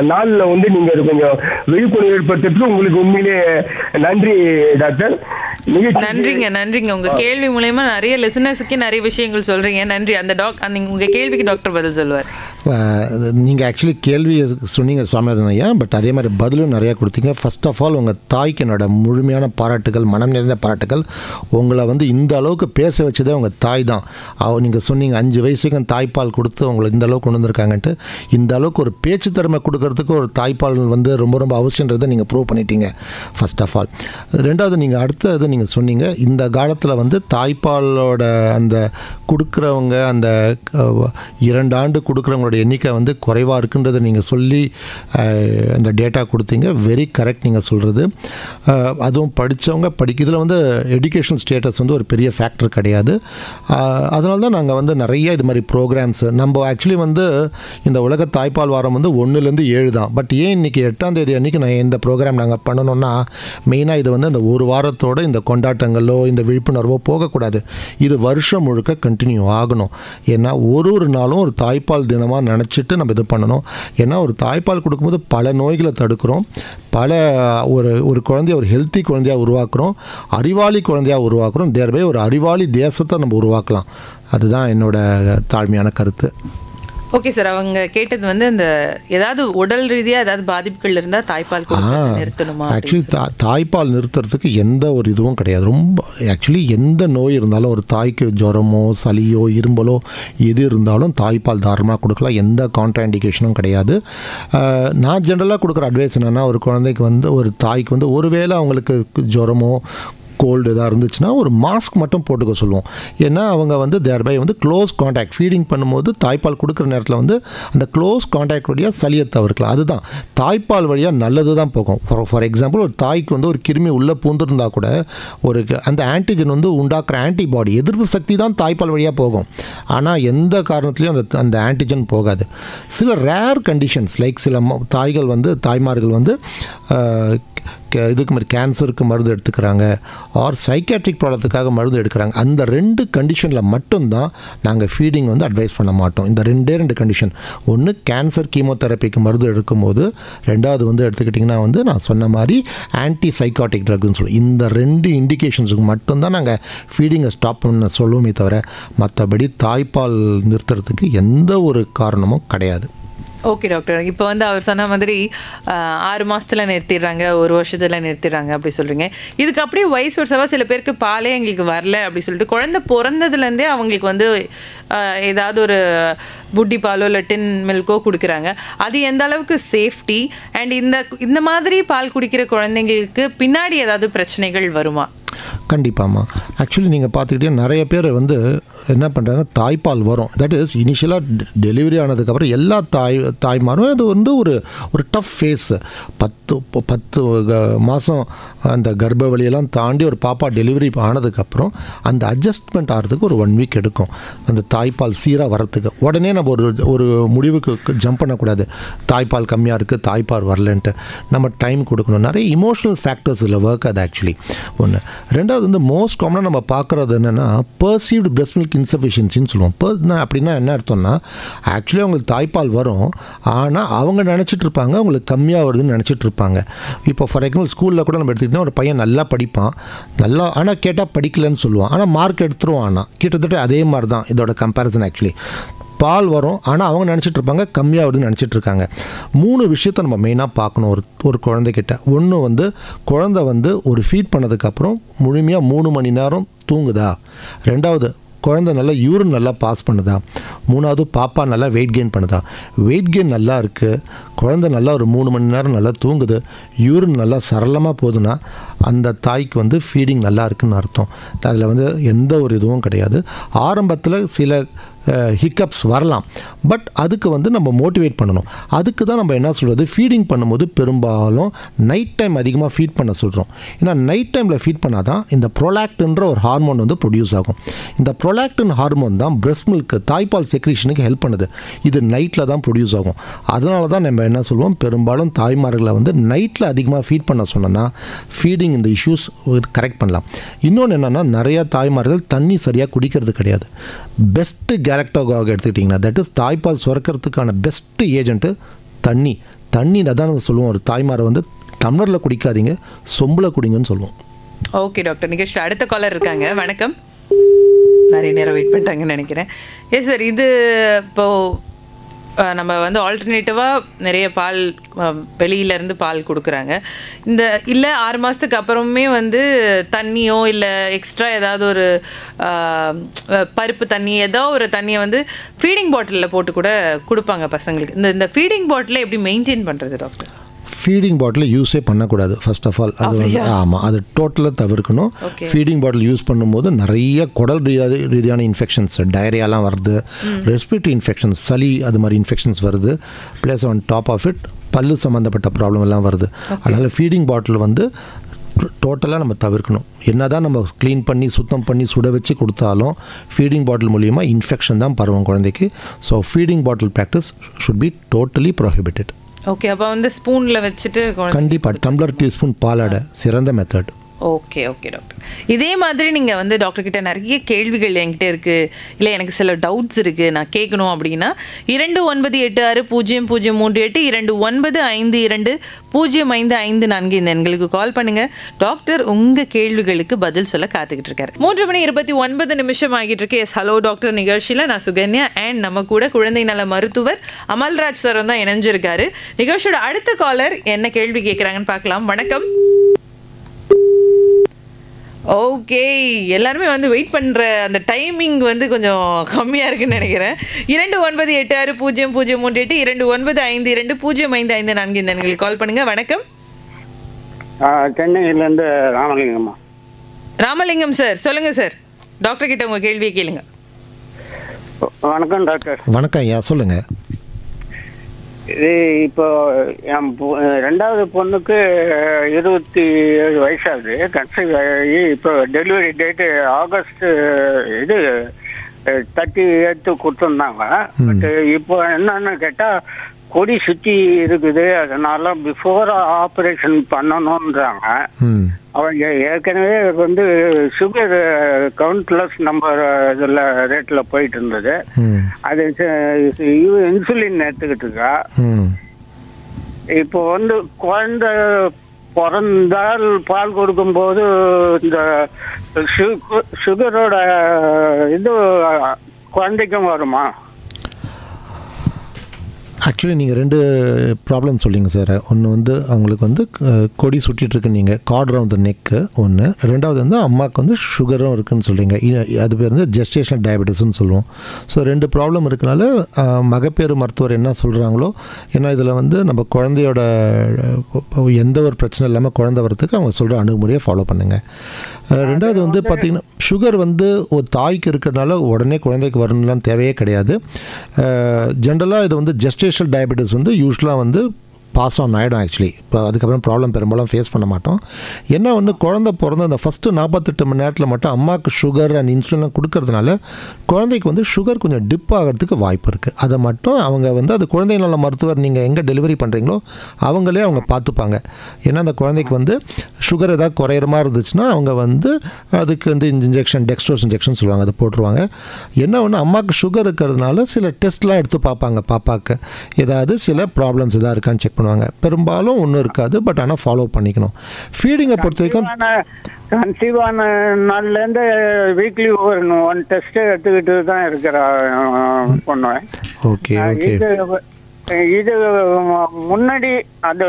நாள்ல வந்து நீங்க கொஞ்சம் விழிப்புணர்வு ஏற்படுத்துறதுக்கு உங்களுக்கு உண்மையிலே நன்றி டாக்டர். நன்றிங்க. உங்க கேள்வி மூலமா நிறைய லிசனர்ஸ்க்கு நிறைய விஷயங்கள் சொல்றீங்க. நன்றி. அந்த உங்க கேள்விக்கு டாக்டர் பதில் சொல்லுவார். நீங்கள் ஆக்சுவலி கேள்வி சொன்னீங்க சுவாமிநாதன் ஐயா, பட் அதே மாதிரி பதிலும் நிறையா கொடுத்தீங்க. ஃபர்ஸ்ட் ஆஃப் ஆல் உங்கள் தாய்க்கு என்னோட முழுமையான பாராட்டுகள், மனம் நிறைந்த பாராட்டுகள். உங்களை வந்து இந்த அளவுக்கு பேச வச்சதே உங்கள் தாய் தான். நீங்கள் சொன்னீங்க 5 வயசுக்கு தாய்ப்பால் கொடுத்து உங்களை இந்த அளவுக்கு கொண்டு வந்திருக்காங்கன்ட்டு. இந்த அளவுக்கு ஒரு பேச்சு திறமை கொடுக்கறதுக்கு ஒரு தாய்ப்பால் வந்து ரொம்ப ரொம்ப அவசியன்றதை நீங்கள் ப்ரூவ் பண்ணிட்டீங்க ஃபர்ஸ்ட் ஆஃப் ஆல். ரெண்டாவது நீங்கள் அடுத்தது நீங்கள் சொன்னீங்க இந்த காலத்தில் வந்து தாய்ப்பாலோட அந்த கொடுக்குறவங்க அந்த 2 ஆண்டு கொடுக்குறவங்களோட எண்ணிக்கை வந்து குறைவாக இருக்குன்றதை நீங்கள் சொல்லி அந்த டேட்டா கொடுத்தீங்க. வெரி கரெக்ட் நீங்கள் சொல்கிறது. அதுவும் படித்தவங்க இதில் வந்து எஜுகேஷனல் ஸ்டேட்டஸ் வந்து ஒரு பெரிய ஃபேக்டர் கிடையாது. அதனால தான் நாங்கள் வந்து நிறைய இது மாதிரி ப்ரோக்ராம்ஸு நம்ம ஆக்சுவலி வந்து இந்த உலக தாய்ப்பால் வாரம் வந்து 1லேருந்து 7 தான். பட் ஏன் இன்றைக்கி 8ஆம் தேதி அன்றைக்கி நான் இந்த ப்ரோக்ராம் நாங்கள் பண்ணணும்னா மெயினாக இது வந்து இந்த ஒரு வாரத்தோடு இந்த கொண்டாட்டங்களோ இந்த விழிப்புணர்வோ போகக்கூடாது. இது வருஷம் முழுக்க கண்டினியூ ஆகணும். ஏன்னா ஒரு நாளும் ஒரு தாய்ப்பால் தினமாக நினச்சிட்டு நம்ம இது பண்ணணும். ஏன்னா ஒரு தாய்ப்பால் கொடுக்கும்போது பல நோய்களை தடுக்கிறோம், பல ஒரு குழந்தைய ஒரு ஹெல்த்தி குழந்தையாக உருவாக்குறோம், அறிவாளி குழந்தையாக உருவாக்குறோம், தேர்வே ஒரு அறிவாளி தேசத்தை நம்ம உருவாக்கலாம். அதுதான் என்னோட தாழ்மையான கருத்து. ஓகே சார், அவங்க கேட்டது வந்து இந்த ஏதாவது உடல் ரீதியாக ஏதாவது பாதிப்புகள் இருந்தால் தாய்ப்பால் நிறுத்தணுமா? ஆக்சுவலி தாய்ப்பால் நிறுத்துறதுக்கு எந்த ஒரு இதுவும் கிடையாது. ரொம்ப ஆக்சுவலி எந்த நோய் இருந்தாலும் ஒரு தாய்க்கு ஜுரமோ சளியோ இரும்பலோ எது இருந்தாலும் தாய்ப்பால் தாராளமாக கொடுக்கலாம். எந்த கான்ட்ராண்டிகேஷனும் கிடையாது. நான் ஜென்ரலாக கொடுக்குற அட்வைஸ் என்னென்னா ஒரு குழந்தைக்கு வந்து ஒரு தாய்க்கு வந்து ஒருவேளை அவங்களுக்கு ஜுரமோ கோல்டு எதாக இருந்துச்சுன்னா ஒரு மாஸ்க் மட்டும் போட்டுக்க சொல்லுவோம். ஏன்னா அவங்க வந்து தேர்பை வந்து க்ளோஸ் காண்டாக்ட் ஃபீடிங் பண்ணும்போது தாய்ப்பால் கொடுக்குற நேரத்தில் வந்து அந்த க்ளோஸ் காண்டாக்ட் வழியாக சளியை தவிர்க்கலாம். அதுதான் தாய்ப்பால் வழியாக நல்லது தான் போகும். ஃபார் எக்ஸாம்பிள் ஒரு தாய்க்கு வந்து ஒரு கிருமி உள்ளே பூந்துருந்தால் கூட ஒரு அந்த ஆன்டிஜன் வந்து உண்டாக்குற ஆன்டிபாடி எதிர்ப்பு சக்தி தான் தாய்ப்பால் வழியாக போகும். ஆனால் எந்த காரணத்துலையும் அந்த ஆன்டிஜன் போகாது. சில ரேர் கண்டிஷன்ஸ் லைக் சில தாய்மார்கள் வந்து இதுக்கு மாதிரி கேன்சருக்கு மருந்து எடுத்துக்கிறாங்க ஆர் சைக்காட்ரிக் ப்ராப்ளத்துக்காக மருந்து எடுக்கிறாங்க. அந்த 2 கண்டிஷனில் மட்டும்தான் நாங்கள் ஃபீடிங் வந்து அட்வைஸ் பண்ண மாட்டோம். இந்த 2 கண்டிஷன். ஒன்று கேன்சர் கீமோதெரப்பிக்கு மருந்து எடுக்கும்போது, ரெண்டாவது வந்து எடுத்துக்கிட்டிங்கன்னா வந்து நான் சொன்ன மாதிரி ஆன்டி சைக்காட்டிக் ட்ரக்னு சொல்லுவோம். இந்த 2 இண்டிகேஷன்ஸுக்கு மட்டும்தான் நாங்கள் ஃபீடிங்கை ஸ்டாப் பண்ண சொல்லுவோமே தவிர மற்றபடி தாய்ப்பால் நிறுத்துறதுக்கு எந்த ஒரு காரணமும் கிடையாது. ஓகே டாக்டர், இப்போ வந்து அவர் சொன்ன மாதிரி 6 மாதத்தில் நிறுத்திடுறாங்க, 1 வருஷத்தில் நிறுத்திடுறாங்க அப்படி சொல்கிறீங்க. இதுக்கு அப்படியே வயசு வருஷவா சில பேருக்கு பாலே எங்களுக்கு வரல அப்படி சொல்லிட்டு குழந்தை பிறந்ததுலேருந்தே அவங்களுக்கு வந்து ஏதாவது ஒரு புட்டி பாலோ இல்லை டின் மில்கோ கொடுக்குறாங்க. அது எந்த அளவுக்கு சேஃப்டி அண்ட் இந்த மாதிரி பால் குடிக்கிற குழந்தைங்களுக்கு பின்னாடி ஏதாவது பிரச்சனைகள் வருமா? கண்டிப்பாம்மா. ஆக்சுவலி நீங்கள் பார்த்துக்கிட்டே நிறைய பேர் வந்து என்ன பண்ணுறாங்க, தாய்ப்பால் வரும், தட் இஸ் இனிஷியலாக டெலிவரி ஆனதுக்கப்புறம் எல்லா தாய்மாரும் அது வந்து ஒரு டஃப் ஃபேஸ். 10 மாதம் அந்த கர்ப்ப வலியெல்லாம் தாண்டி ஒரு பாப்பா டெலிவரி ஆனதுக்கப்புறம் அந்த அட்ஜஸ்ட்மெண்ட் ஆகிறதுக்கு ஒரு 1 வீக் எடுக்கும். அந்த தாய்ப்பால் சீராக வரத்துக்கு உடனே நம்ம ஒரு முடிவுக்கு ஜம்ப் பண்ணக்கூடாது. தாய்ப்பால் கம்மியாக இருக்குது, தாய்ப்பால் வரலன்ட்டு நம்ம டைம் கொடுக்கணும். நிறைய இமோஷனல் ஃபேக்டர்ஸ் இதில் ஒர்க் அது ஆக்சுவலி ஒன்று. ரெண்டாவது வந்து மோஸ்ட் காமனாக நம்ம பார்க்குறது என்னென்னா பர்சீவ்டு பிரெஸ்ட் மில்க் இன்சஃபிஷியன்சின்னு சொல்லுவோம். அப்படின்னா என்ன அர்த்தம்னா ஆக்சுவலி அவங்களுக்கு தாய்ப்பால் வரும், ஆனால் அவங்க நினச்சிட்டு இருப்பாங்க அவங்களுக்கு கம்மியாக வருதுன்னு நினச்சிட்டு இருப்பாங்க. இப்போ ஃபார் எக்ஸாம்பிள் ஸ்கூலில் கூட நம்ம எடுத்துக்கிட்டோம்னா ஒரு பையன் நல்லா படிப்பான், நல்லா ஆனால் கேட்டால் படிக்கலன்னு சொல்லுவான், ஆனால் மார்க் எடுத்துருவான். ஆனால் கிட்டத்தட்ட அதே மாதிரி தான் இதோட கம்பேரிசன். ஆக்சுவலி பால் வரும், ஆனால் அவங்க நினச்சிட்டு இருப்பாங்க கம்மியாக வருதுன்னு நினச்சிட்டு இருக்காங்க. 3 விஷயத்தை நம்ம மெயினாக பார்க்கணும் ஒரு குழந்தைகிட்ட. ஒன்று வந்து குழந்தை வந்து ஒரு ஃபீட் பண்ணதுக்கப்புறம் முழுமையாக 3 மணி நேரம் தூங்குதா. ரெண்டாவது குழந்தை நல்லா யூரின் நல்லா பாஸ் பண்ணுதா, மூணாவது பாப்பா நல்லா வெயிட் கெயின் பண்ணுதா. வெயிட் கெயின் நல்லா இருக்குது, குழந்தை நல்லா ஒரு 3 மணி நேரம் நல்லா தூங்குது, யூரின் நல்லா சரளமாக போகுதுன்னா அந்த தாய்க்கு வந்து ஃபீடிங் நல்லா இருக்குன்னு அர்த்தம். அதில் வந்து எந்த ஒரு இதுவும் கிடையாது. ஆரம்பத்தில் சில ஹிக்கப்ஸ் வரலாம், பட் அதுக்கு வந்து நம்ம மோட்டிவேட் பண்ணணும். அதுக்கு தான் நம்ம என்ன சொல்கிறது, ஃபீடிங் பண்ணும்போது பெரும்பாலும் நைட் டைம் அதிகமாக ஃபீட் பண்ண சொல்கிறோம். ஏன்னா நைட் டைமில் ஃபீட் பண்ணால் தான் இந்த ப்ரொலாக்டின்ற ஒரு ஹார்மோன் வந்து ப்ரொடியூஸ் ஆகும். இந்த ப்ரொலாக்டின் ஹார்மோன் தான் பிரெஸ்ட் மில்க் தாய்ப்பால் செக்ரீஷனுக்கு ஹெல்ப் பண்ணுது. இது நைட்டில் தான் ப்ரொடியூஸ் ஆகும். அதனால தான் நம்ம என்ன சொல்லுவோம், பெரும்பாலும் தாய்மார்களை வந்து நைட்டில் அதிகமாக ஃபீட் பண்ண சொன்னோன்னா ஃபீடிங் இந்த இஷ்யூஸ் கரெக்ட் பண்ணலாம். இன்னொன்று என்னென்னா, நிறைய தாய்மார்கள் தண்ணி சரியாக குடிக்கிறது கிடையாது. பெஸ்ட்டு கேலக்டோகாக எடுத்துக்கிட்டிங்கன்னா, தட் இஸ் தாய்ப்பால் சுரக்கிறதுக்கான பெஸ்ட்டு ஏஜென்ட்டு தண்ணி. தண்ணியில் தான் நம்ம சொல்லுவோம், ஒரு தாய்மாரை வந்து டம்ளரில் குடிக்காதீங்க, சொம்பில் குடிங்கன்னு சொல்லுவோம். Okay doctor. நிகழ்ச்சியில் அடுத்த காலர் இருக்காங்க. வணக்கம். நிறைய நேரம் வெயிட் பண்ணிட்டாங்கன்னு நினைக்கிறேன். எஸ் சார், இது இப்போது நம்ம வந்து ஆல்டர்னேட்டிவாக நிறைய பால் வெளியிலேருந்து பால் கொடுக்குறாங்க. இந்த இல்லை 6 மாதத்துக்கு அப்புறமே வந்து தண்ணியோ இல்லை எக்ஸ்ட்ரா ஏதாவது ஒரு பருப்பு தண்ணி ஏதோ ஒரு தண்ணியை வந்து ஃபீடிங் பாட்டிலில் போட்டு கூட கொடுப்பாங்க பசங்களுக்கு. இந்த ஃபீடிங் பாட்டிலை எப்படி மெயின்டைன் பண்ணுறது டாக்டர்? ஃபீடிங் பாட்டில் யூஸே பண்ணக்கூடாது ஃபர்ஸ்ட் ஆஃப் ஆல். அது வந்து ஆமாம், அது டோட்டலாக தவிர்க்கணும். ஃபீடிங் பாட்டில் யூஸ் பண்ணும்போது நிறைய குடல் ரீதியான இன்ஃபெக்ஷன்ஸ், டயரியாலாம் வருது, ரெஸ்பிரேட்டரி இன்ஃபெக்ஷன்ஸ், சளி அது மாதிரி இன்ஃபெக்ஷன்ஸ் வருது. Plus on top of it பல்லு சம்மந்தப்பட்ட ப்ராப்ளம் எல்லாம் வருது. அதனால் ஃபீடிங் பாட்டில் வந்து டோட்டலாக நம்ம தவிர்க்கணும். என்ன தான் நம்ம க்ளீன் பண்ணி சுத்தம் பண்ணி சுட வச்சு கொடுத்தாலும் ஃபீடிங் பாட்டில் மூலியமாக இன்ஃபெக்ஷன் தான் பரவும் குழந்தைக்கு. So feeding bottle practice should be totally prohibited. Okay. அப்போ வந்து ஸ்பூனில் வச்சுட்டு கண்டிப்பாக டம்ளர் டீஸ்பூன் பாலாட சிறந்த மெத்தட். Okay okay doctor. இதே மாதிரி நீங்கள் வந்து டாக்டர்கிட்ட நிறைய கேள்விகள் என்கிட்ட இருக்குது, இல்லை எனக்கு சில டவுட்ஸ் இருக்குது, நான் கேட்கணும் அப்படின்னா 29860038 29520554 இந்த எண்களுக்கு கால் பண்ணுங்கள். டாக்டர் உங்கள் கேள்விகளுக்கு பதில் சொல்ல காத்துக்கிட்டு இருக்காரு. 3:29 ஆகிட்டு இருக்கு. எஸ் ஹலோ டாக்டர் நிகழ்ச்சியில் நான் சுகன்யா அண்ட் நம்ம கூட குழந்தை நல மருத்துவர் அமல்ராஜ் சார் தான் இணைஞ்சிருக்காரு. நிகழ்ச்சியோட அடுத்த காலர் என்ன கேள்வி கேட்குறாங்கன்னு பார்க்கலாம். வணக்கம். ஓகே, எல்லாருமே வந்து வெயிட் பண்ணுற அந்த டைமிங் வந்து கொஞ்சம் கம்மியாக இருக்குன்னு நினைக்கிறேன். 29860038 29520554 இந்த எண்களுக்கு கால் பண்ணுங்கள். வணக்கம். சென்னையிலேருந்து ராமலிங்கம்மா. ராமலிங்கம் சார் சொல்லுங்கள் சார், டாக்டர் கிட்ட உங்கள் கேள்வியை கேளுங்க. வணக்கம் டாக்டர். வணக்கம் ஐயா, சொல்லுங்கள். இது இப்போ என் 2வது பொண்ணுக்கு 27 வயசாகுது, கன்சீவ் ஆகி இப்போ டெலிவரி டேட்டு ஆகஸ்ட் 30 கொடுத்துருந்தாங்க. பட் இப்போ என்னன்னு கேட்டால் கொடி சுற்றி இருக்குது, அதனால பிஃபோர் ஆப்ரேஷன் பண்ணணுன்றாங்க. அவங்க ஏற்கனவே வந்து சுகர் கவுண்ட்லெஸ் நம்பர் இதில் ரேட்டில் போயிட்டு இருந்தது. அது இன்சுலின் எடுத்துக்கிட்டு இருக்கா. இப்போ வந்து குழந்தை பிறந்தால் பால் கொடுக்கும்போது இந்த சுகரோட இது குழந்தைக்கும் வருமா? ஆக்சுவலி நீங்கள் 2 ப்ராப்ளம் சொல்லிங்க சார். ஒன்று வந்து அவங்களுக்கு வந்து கொடி சுட்டிகிட்ருக்கு, நீங்கள் கார்ட் ரவுண்ட் த நெக்கு ஒன்று. 2வது வந்து அம்மாவுக்கு வந்து சுகரும் இருக்குதுன்னு சொல்கிறீங்க. அது பேர் வந்து ஜெஸ்டேஷனல் டயபெட்டிஸ்ன்னு சொல்லுவோம். ஸோ 2 ப்ராப்ளம் இருக்கனால மகப்பேறு மருத்துவர் என்ன சொல்கிறாங்களோ, ஏன்னா இதில் வந்து நம்ம குழந்தையோட எந்த ஒரு பிரச்சனை இல்லாமல் குழந்தை வரத்துக்கு அவங்க சொல்கிற அணுகுமுறையை ஃபாலோ பண்ணுங்கள். 2வது வந்து பார்த்திங்கன்னா சுகர் வந்து ஒரு தாய்க்கு இருக்கிறதுனால உடனே குழந்தைக்கு வரணும்லாம் தேவையே கிடையாது. ஜென்ரலாக இது வந்து ஜெஸ்டேஷனல் டயபெட்டிஸ் வந்து யூஸ்வலாக வந்து பாஸ் ஆன் ஆகிடும். ஆக்சுவலி இப்போ அதுக்கப்புறம் ப்ராப்ளம் பெரும்பாலும் ஃபேஸ் பண்ண மாட்டோம். என்ன ஒன்று, குழந்தை பிறந்த அந்த ஃபஸ்ட்டு 48 மணி நேரத்தில் மட்டும் அம்மாவுக்கு சுகர் அண்ட் இன்சுலின்லாம் கொடுக்கறதுனால குழந்தைக்கு வந்து சுகர் கொஞ்சம் டிப் ஆகிறதுக்கு வாய்ப்பு இருக்குது. அதை மட்டும் அவங்க வந்து அது குழந்தை நல மருத்துவர் நீங்கள் எங்கே டெலிவரி பண்ணுறீங்களோ அவங்களே அவங்க பார்த்துப்பாங்க. ஏன்னா அந்த குழந்தைக்கு வந்து சுகர் ஏதாவது குறையிற மாதிரி இருந்துச்சுன்னா அவங்க வந்து அதுக்கு வந்து இன்ஜெக்ஷன், டெக்ஸ்ட்ரோஸ் இன்ஜெக்ஷன் சொல்லுவாங்க, அதை போட்டுருவாங்க. என்ன ஒன்று, அம்மாவுக்கு சுகர் இருக்கிறதுனால சில டெஸ்ட்லாம் எடுத்து பார்ப்பாங்க, பாப்பாவுக்கு ஏதாவது சில ப்ராப்ளம்ஸ் எதாவது இருக்கான்னு செக் பண்ணுவாங்க. பெரும்பாலும் ஒன்றும் இருக்காது, பட் ஆனால் ஃபாலோ பண்ணிக்கணும். ஃபீடிங்கை பொறுத்த வரைக்கும் கன்சீவ் ஆன நாள்லேருந்து வீக்லி ஒரு 1 டெஸ்ட் எடுத்துக்கிட்டு தான் இருக்கிற பொண்ணு. Okay okay. இது முன்னாடி அந்த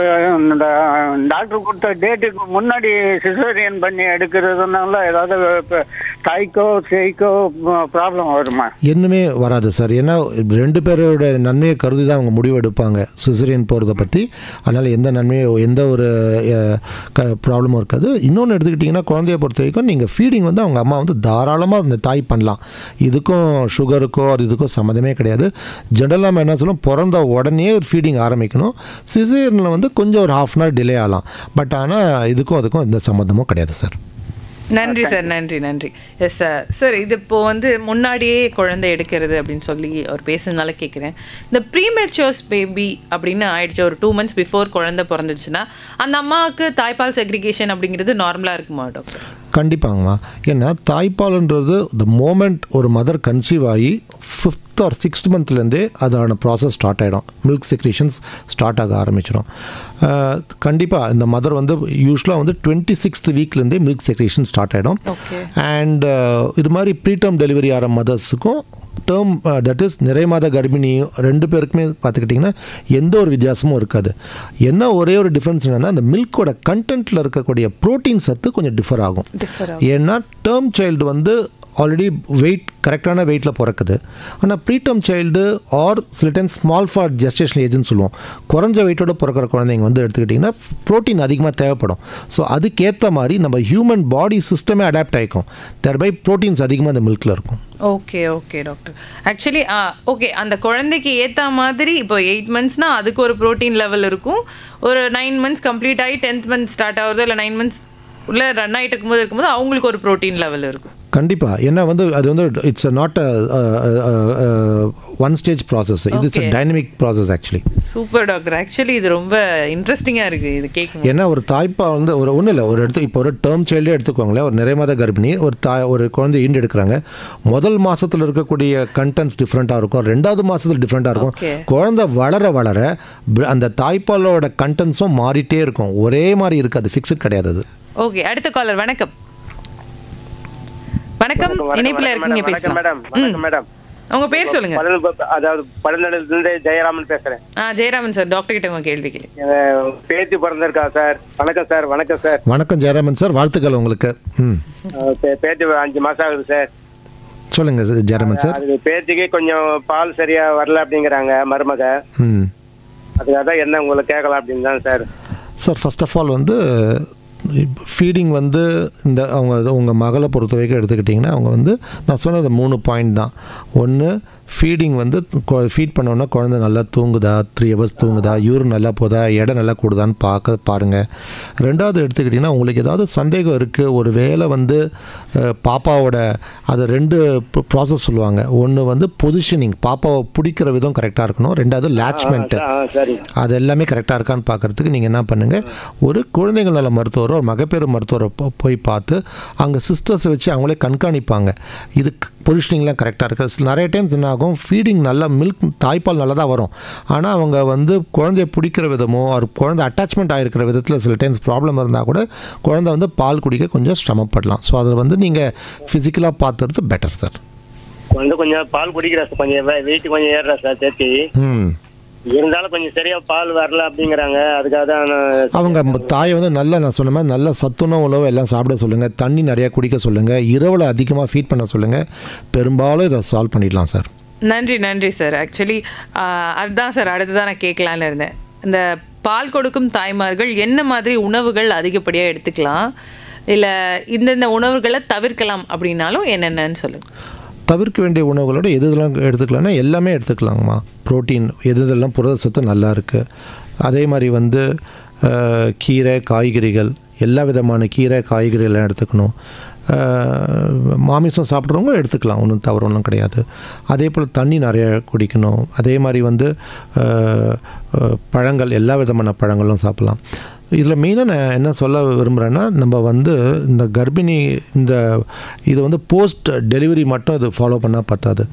டாக்டர் கொடுத்த டேட்டுக்கு முன்னாடி சிசேரியன் பண்ணி எடுக்கிறதுனால ஏதாவது தாய்க்கோ சேய்க்கோ ப்ராப்ளம் வருமா? என்னமே வராது சார். ஏன்னா 2 பேரோட நன்மையை கருதி தான் அவங்க முடிவு எடுப்பாங்க சிசேரியன் போகிறத பற்றி. அதனால் எந்த நன்மையோ எந்த ஒரு ப்ராப்ளமும் இருக்காது. இன்னொன்று எடுத்துக்கிட்டிங்கன்னா குழந்தைய பொறுத்த வரைக்கும் நீங்கள் ஃபீடிங் வந்து அவங்க அம்மா வந்து தாராளமாக அந்த தாய் பண்ணலாம். இதுக்கும் சுகருக்கோ அது இதுக்கும் சம்மந்தமே கிடையாது. ஜென்ரலாக நம்ம என்ன சொல்லுவோம், பிறந்த உடனே ஒரு ஃபீடிங் ஆரம்பிக்கணும். சிசேரியனில் வந்து கொஞ்சம் ஒரு ½ hour டிலே ஆகலாம். பட் ஆனால் இதுக்கும் அதுக்கும் எந்த சம்மந்தமும் கிடையாது சார். நன்றி சார், நன்றி. Yes sir. சார் இது இப்போது வந்து முன்னாடியே குழந்தை எடுக்கிறது அப்படின்னு சொல்லி அவர் பேசுறதுனால கேட்குறேன். இந்த ப்ரீமெச்சூர்ஸ் பேபி அப்படின்னு ஆயிடுச்சு, ஒரு 2 months பிஃபோர் குழந்தை பிறந்துச்சுன்னா அந்த அம்மாவுக்கு தாய்ப்பால் செக்ரிகேஷன் அப்படிங்கிறது நார்மலாக இருக்குமா டாக்டர்? கண்டிப்பாங்கம்மா. ஏன்னா தாய்ப்பால்ன்றது த மோமெண்ட் ஒரு மதர் கன்சீவ் ஆகி 5th or 6th மந்த்லேருந்தே அதோட ப்ராசஸ் ஸ்டார்ட் ஆகிடும். மில்க் செக்ரேஷன்ஸ் ஸ்டார்ட் ஆக ஆரம்பிச்சிடும். கண்டிப்பாக இந்த மதர் வந்து யூஸ்வலாக வந்து 26th வீக்லேருந்தே மில்க் செக்ரேஷன் ஸ்டார்ட் ஆகிடும். அண்ட் இது மாதிரி ப்ரீடம் டெலிவரி ஆகிற மதர்ஸுக்கும் டேர்ம் தட் இஸ் நிறைய மாத கர்ப்பிணி 2 பேருக்குமே பார்த்துக்கிட்டிங்கன்னா எந்த ஒரு வித்தியாசமும் இருக்காது. என்ன ஒரே ஒரு டிஃப்ரென்ஸ் என்னென்னா அந்த மில்கோட கண்டென்ட்டில் இருக்கக்கூடிய ப்ரோட்டீன் சத்து கொஞ்சம் டிஃபர் ஆகும். ஏன்னா டேர்ம் சைல்டு வந்து ஆல்ரெடி வெயிட் கரெக்டான வெயிட்டில் பிறக்குது. ஆனால் ப்ரீடம் சைல்டு ஆர் சில டைம் ஸ்மால் ஃபார் ஜெஸ்டேஷன் ஏஜ்னு சொல்லுவோம், குறைஞ்ச வெயிட்டோட பிறக்கிற குழந்தைங்க வந்து எடுத்துக்கிட்டிங்கன்னா ப்ரோட்டீன் அதிகமாக தேவைப்படும். ஸோ அதுக்கேற்ற மாதிரி நம்ம ஹியூமன் பாடி சிஸ்டமே அடாப்ட் ஆகிக்கும். தேர்பை ப்ரோட்டீன்ஸ் அதிகமாக அந்த மில்கில் இருக்கும். Okay doctor. ஆக்சுவலி ஓகே, அந்த குழந்தைக்கு ஏற்ற மாதிரி இப்போ 8 monthsனால் அதுக்கு ஒரு ப்ரோட்டீன் லெவல் இருக்கும். ஒரு 9 months கம்ப்ளீட் ஆகி 10th month ஸ்டார்ட் ஆகுறது இல்லை 9 months உள்ள ரன் ஆகிட்டு இருக்கும்போது அவங்களுக்கு ஒரு ப்ரோட்டீன் லெவல் இருக்கும். கண்டிப்பாக. ஏன்னா வந்து அது வந்து it's not one stage process, இது it's dynamic process actually. Super doctor. Actually இது ரொம்ப இன்ட்ரெஸ்டிங்காக இருக்குது இது கேட்கும். ஏன்னா ஒரு தாய்ப்பா வந்து ஒன்றும் இல்லை, இப்போ ஒரு டேர்ம் சைல்டே எடுத்துக்கோங்களேன். ஒரு நிறைய மாத கர்ப்பிணி ஒரு குழந்தை ஈண்டு எடுக்கிறாங்க. முதல் மாதத்தில் இருக்கக்கூடிய கண்டென்ட்ஸ் டிஃப்ரெண்ட்டாக இருக்கும், 2வது மாதத்தில் டிஃப்ரெண்ட்டாக இருக்கும். குழந்தை வளர அந்த தாய்ப்பாலோட கண்டென்ட்ஸும் மாறிட்டே இருக்கும், ஒரே மாதிரி இருக்காது, ஃபிக்ஸட் கிடையாது அது. ஓகே, அடுத்த காலர். வணக்கம். இணைப்பில் இருக்கீங்க, பேசலாம். மேடம் உங்க பேர் சொல்லுங்க. அதாவது பழனிலிருந்து ஜெயராமன் பேசுறேன். ஜெயராமன் சார், டாக்டர் கிட்ட உங்க கேள்வி கேளு. பேத்தி பிறந்திருக்கா சார். வணக்கம் சார். வணக்கம் ஜெயராமன் சார், வாழ்த்துக்கள் உங்களுக்கு. பேத்தி 5 மாசம் ஆகுது சார். சொல்லுங்க ஜெயராமன் சார். அது பேத்திக்கு கொஞ்சம் பால் சரியா வரல அப்படிங்கிறாங்க மருமக. அதுக்காக தான் என்ன உங்களை கேட்கலாம் அப்படின்னு தான் sir. Sir first of all வந்து ஃபீடிங் வந்து உங்கள் மகளை பொறுத்த வரைக்கும் எடுத்துக்கிட்டிங்கன்னா அவங்க வந்து நான் சொன்னது 3 பாயிண்ட் தான். ஒன்று, ஃபீடிங் வந்து ஃபீட் பண்ணோன்னா குழந்தை நல்லா தூங்குதா, 3 hours தூங்குதா, யூரின் நல்லா போதா, எடை நல்லா கூடுதான்னு பாருங்கள். 2வது எடுத்துக்கிட்டிங்கன்னா உங்களுக்கு ஏதாவது சந்தேகம் இருக்குது, ஒரு வேளை வந்து பாப்பாவோட அது 2 ப்ராசஸ் சொல்லுவாங்க. ஒன்று வந்து பொசிஷனிங், பாப்பாவை பிடிக்கிற விதம் கரெக்டாக இருக்கணும். 2வது லேட்ச்மெண்ட்டு, அது எல்லாமே கரெக்டாக இருக்கான்னு பார்க்குறதுக்கு நீங்கள் என்ன பண்ணுங்கள், ஒரு குழந்தைகள் நல மருத்துவரோ ஒரு மகப்பேறு மருத்துவரை போய் பார்த்து அங்கே சிஸ்டர்ஸை வச்சு அவங்களே கண்காணிப்பாங்க. இதுக்கு பொசிஷனிங்லாம் கரெக்டாக இருக்குது. நிறைய டைம்ஸ் என்ன ஆகும், ஃபீடிங் நல்லா மில்க் தாய்ப்பால் நல்லா தான் வரும், ஆனால் அவங்க வந்து குழந்தைய பிடிக்கிற விதமோ ஒரு குழந்தை அட்டாச்மெண்ட் ஆகிருக்கிற விதத்தில் சில டைம்ஸ் ப்ராப்ளம் இருந்தால் கூட குழந்தை வந்து பால் குடிக்க கொஞ்சம் சிரமப்படலாம். ஸோ அதில் வந்து நீங்கள் ஃபிசிக்கலாக பார்த்துறது பெட்டர் சார். வந்து கொஞ்சம் பால் குடிக்கிறா சார், கொஞ்சம் வெயிட் கொஞ்சம் ஏறுறா சார் சேர்த்து. இருந்தாலும் கொஞ்சம் சரியா பால் வரல அப்படிங்கிறாங்க. அதுக்காக தான் அவங்க தாயை வந்து நல்லா, நான் சொன்ன மாதிரி நல்ல சத்துண உணவு எல்லாம் சாப்பிட சொல்லுங்கள், தண்ணி நிறையா குடிக்க சொல்லுங்கள், இரவில் அதிகமாக ஃபீட் பண்ண சொல்லுங்கள். பெரும்பாலும் இதை சால்வ் பண்ணிடலாம் சார். நன்றி சார். ஆக்சுவலி அதுதான் சார் அடுத்துதான் நான் கேட்கலான்னு இருந்தேன். இந்த பால் கொடுக்கும் தாய்மார்கள் என்ன மாதிரி உணவுகள் அதிகப்படியாக எடுத்துக்கலாம், இல்லை இந்தந்த உணவுகளை தவிர்க்கலாம் அப்படின்னாலும் என்னென்னு சொல்லுங்கள். தவிர்க்க வேண்டிய உணவுகளோட எதுலாம் எடுத்துக்கலாம்னா எல்லாமே எடுத்துக்கலாங்கம்மா. ப்ரோட்டீன் எதுலாம் புரத சத்து நல்லா இருக்குது. அதே மாதிரி வந்து கீரை காய்கறிகள், எல்லா விதமான கீரை காய்கறிகள்லாம் எடுத்துக்கணும். மாமிசம் சாப்பிட்றவங்க எடுத்துக்கலாம், ஒன்றும் தவறு ஒன்றும் கிடையாது. அதே போல் தண்ணி நிறைய குடிக்கணும். அதே மாதிரி வந்து பழங்கள், எல்லா விதமான பழங்களும் சாப்பிட்லாம். இதில் மெயினாக நான் என்ன சொல்ல விரும்புகிறேன்னா, நம்ம வந்து இந்த கர்ப்பிணி இது வந்து போஸ்ட் டெலிவரி மட்டும் இது ஃபாலோ பண்ணால் பத்தாது,